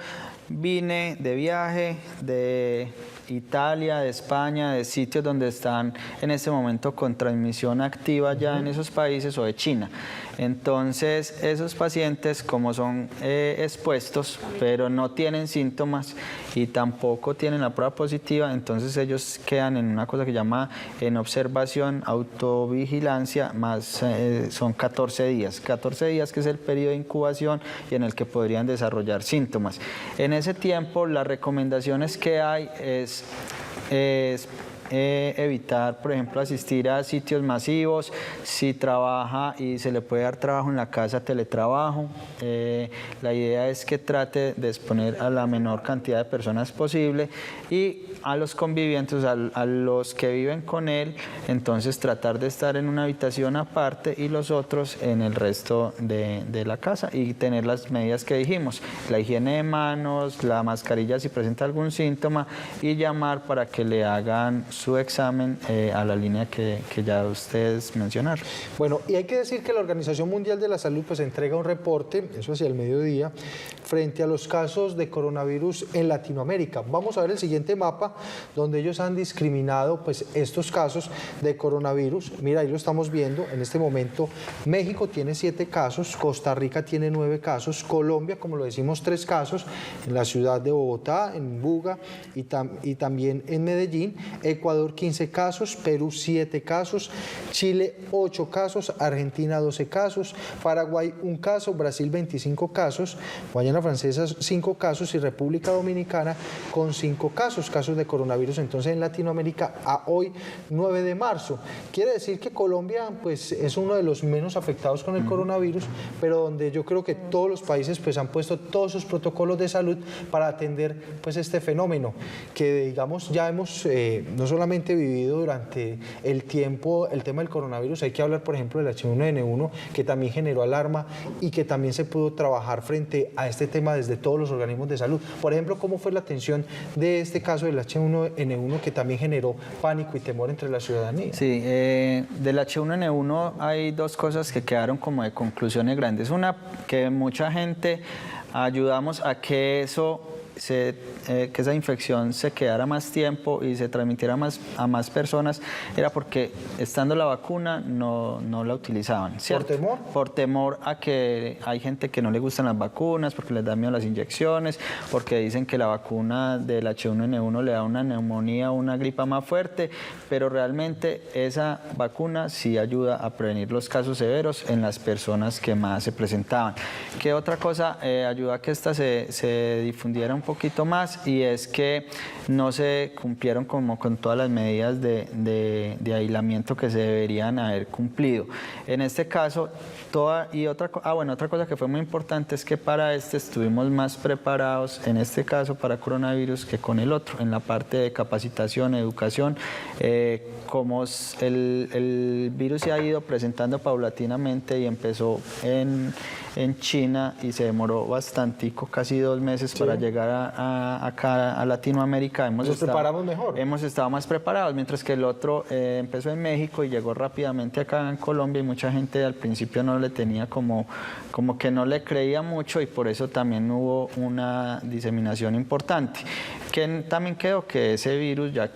vine de viaje de Italia, de España, de sitios donde están en este momento con transmisión activa ya en esos países, o de China. Entonces, esos pacientes, como son expuestos, pero no tienen síntomas y tampoco tienen la prueba positiva, entonces ellos quedan en una cosa que llama en observación, autovigilancia, más son 14 días. 14 días que es el periodo de incubación y en el que podrían desarrollar síntomas. En ese tiempo, las recomendaciones que hay es evitar, por ejemplo, asistir a sitios masivos. Si trabaja y se le puede dar trabajo en la casa, teletrabajo. La idea es que trate de exponer a la menor cantidad de personas posible y a los convivientes, a los que viven con él, entonces tratar de estar en una habitación aparte y los otros en el resto de la casa y tener las medidas que dijimos, la higiene de manos, la mascarilla si presenta algún síntoma y llamar para que le hagan su examen a la línea que ya ustedes mencionaron. Bueno, y hay que decir que la Organización Mundial de la Salud pues entrega un reporte, eso hacia el mediodía, frente a los casos de coronavirus en Latinoamérica. Vamos a ver el siguiente mapa donde ellos han discriminado pues estos casos de coronavirus. Mira, ahí lo estamos viendo en este momento. México tiene 7 casos, Costa Rica tiene 9 casos, Colombia, como lo decimos, 3 casos en la ciudad de Bogotá, en Buga y también en Medellín. Ecuador Ecuador 15 casos, Perú 7 casos, Chile 8 casos, Argentina 12 casos, Paraguay 1 caso, Brasil 25 casos, Guayana Francesa 5 casos y República Dominicana con 5 casos de coronavirus entonces en Latinoamérica a hoy 9 de marzo. Quiere decir que Colombia pues es uno de los menos afectados con el coronavirus, pero donde yo creo que todos los países pues han puesto todos sus protocolos de salud para atender pues este fenómeno que digamos ya hemos no solamente vivido durante el tiempo el tema del coronavirus, hay que hablar por ejemplo del H1N1 que también generó alarma y que también se pudo trabajar frente a este tema desde todos los organismos de salud. Por ejemplo, ¿cómo fue la atención de este caso del H1N1 que también generó pánico y temor entre la ciudadanía? Sí, del H1N1 hay dos cosas que quedaron como de conclusiones grandes. Una, que mucha gente ayudamos a que que esa infección se quedara más tiempo y se transmitiera a más personas, era porque estando la vacuna no la utilizaban, ¿cierto? ¿Por temor? Por temor a que hay gente que no le gustan las vacunas, porque les da miedo las inyecciones, porque dicen que la vacuna del H1N1 le da una neumonía o una gripa más fuerte, pero realmente esa vacuna sí ayuda a prevenir los casos severos en las personas que más se presentaban. ¿Qué otra cosa ayuda a que esta se difundiera un poquito más? Y es que no se cumplieron como con todas las medidas de aislamiento que se deberían haber cumplido. En este caso, otra cosa que fue muy importante es que para estuvimos más preparados, en este caso para coronavirus, que con el otro, en la parte de capacitación, educación, como el virus se ha ido presentando paulatinamente y empezó en China y se demoró bastantico, casi 2 meses para llegar acá a Latinoamérica. Nos preparamos mejor. Hemos estado más preparados, mientras que el otro empezó en México y llegó rápidamente acá en Colombia y mucha gente al principio no le tenía como que no le creía mucho y por eso también hubo una diseminación importante. Que también quedó que ese virus ya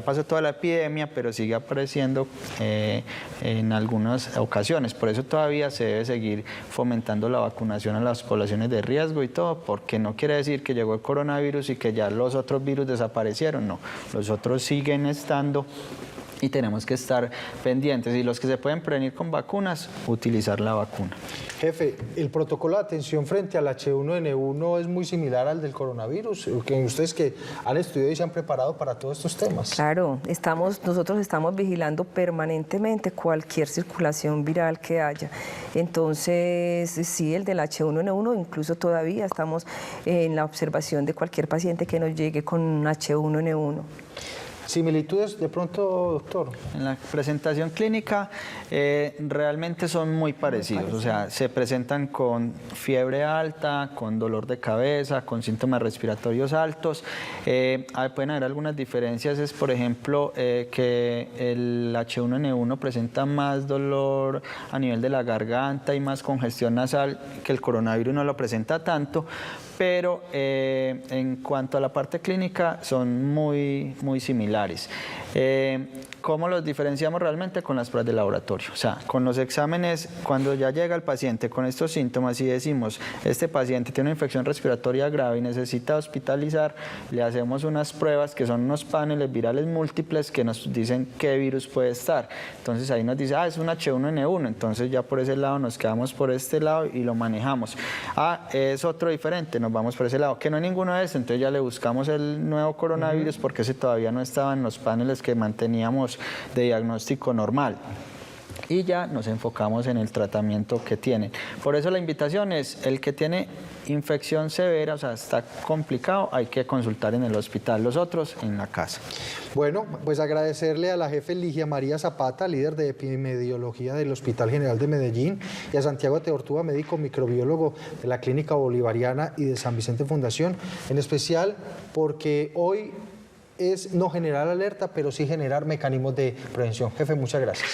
pasó toda la epidemia, pero sigue apareciendo en algunas ocasiones. Por eso todavía se debe seguir fomentando la vacunación a las poblaciones de riesgo y todo, porque no quiere decir que llegó el coronavirus y que ya los otros virus desaparecieron, no, los otros siguen estando y tenemos que estar pendientes, y los que se pueden prevenir con vacunas, utilizar la vacuna. Jefe, el protocolo de atención frente al H1N1 es muy similar al del coronavirus, que ustedes que han estudiado y se han preparado para todos estos temas. Claro, nosotros estamos vigilando permanentemente cualquier circulación viral que haya. Entonces, sí, el del H1N1, incluso todavía estamos en la observación de cualquier paciente que nos llegue con un H1N1. ¿Similitudes de pronto, doctor? En la presentación clínica realmente son muy parecidos, o sea, se presentan con fiebre alta, con dolor de cabeza, con síntomas respiratorios altos. Pueden haber algunas diferencias, es por ejemplo que el H1N1 presenta más dolor a nivel de la garganta y más congestión nasal, que el coronavirus no lo presenta tanto, pero en cuanto a la parte clínica son muy similares. ¿Cómo los diferenciamos realmente? Con las pruebas de laboratorio, o sea, con los exámenes, cuando ya llega el paciente con estos síntomas y decimos, este paciente tiene una infección respiratoria grave y necesita hospitalizar, le hacemos unas pruebas que son unos paneles virales múltiples que nos dicen qué virus puede estar. Entonces ahí nos dice, es un H1N1, entonces ya por ese lado nos quedamos por este lado y lo manejamos. Es otro diferente, nos vamos por ese lado, que no hay ninguno de estos, entonces ya le buscamos el nuevo coronavirus porque ese todavía no estaba en los paneles que manteníamos de diagnóstico normal. Y ya nos enfocamos en el tratamiento que tienen. Por eso la invitación es, el que tiene infección severa, o sea, está complicado, hay que consultar en el hospital, los otros en la casa. Bueno, pues agradecerle a la jefe Ligia María Zapata, líder de epidemiología del Hospital General de Medellín, y a Santiago Teortúa, médico microbiólogo de la Clínica Bolivariana y de San Vicente Fundación, en especial porque hoy es no generar alerta, pero sí generar mecanismos de prevención. Jefe, muchas gracias.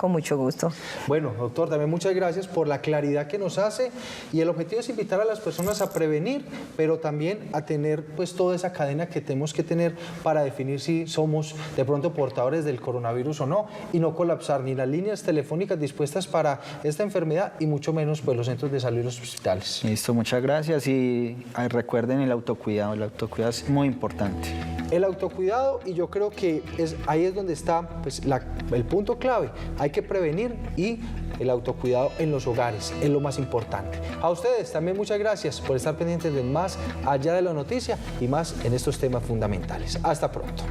Con mucho gusto. Bueno, doctor, también muchas gracias por la claridad que nos hace, y el objetivo es invitar a las personas a prevenir, pero también a tener pues toda esa cadena que tenemos que tener para definir si somos de pronto portadores del coronavirus o no, y no colapsar ni las líneas telefónicas dispuestas para esta enfermedad y mucho menos pues los centros de salud y los hospitales. Listo, muchas gracias, y recuerden el autocuidado es muy importante. El autocuidado, y yo creo que ahí es donde está pues, el punto clave. Hay que prevenir y el autocuidado en los hogares es lo más importante. A ustedes también muchas gracias por estar pendientes de Más Allá de la Noticia y más en estos temas fundamentales. Hasta pronto.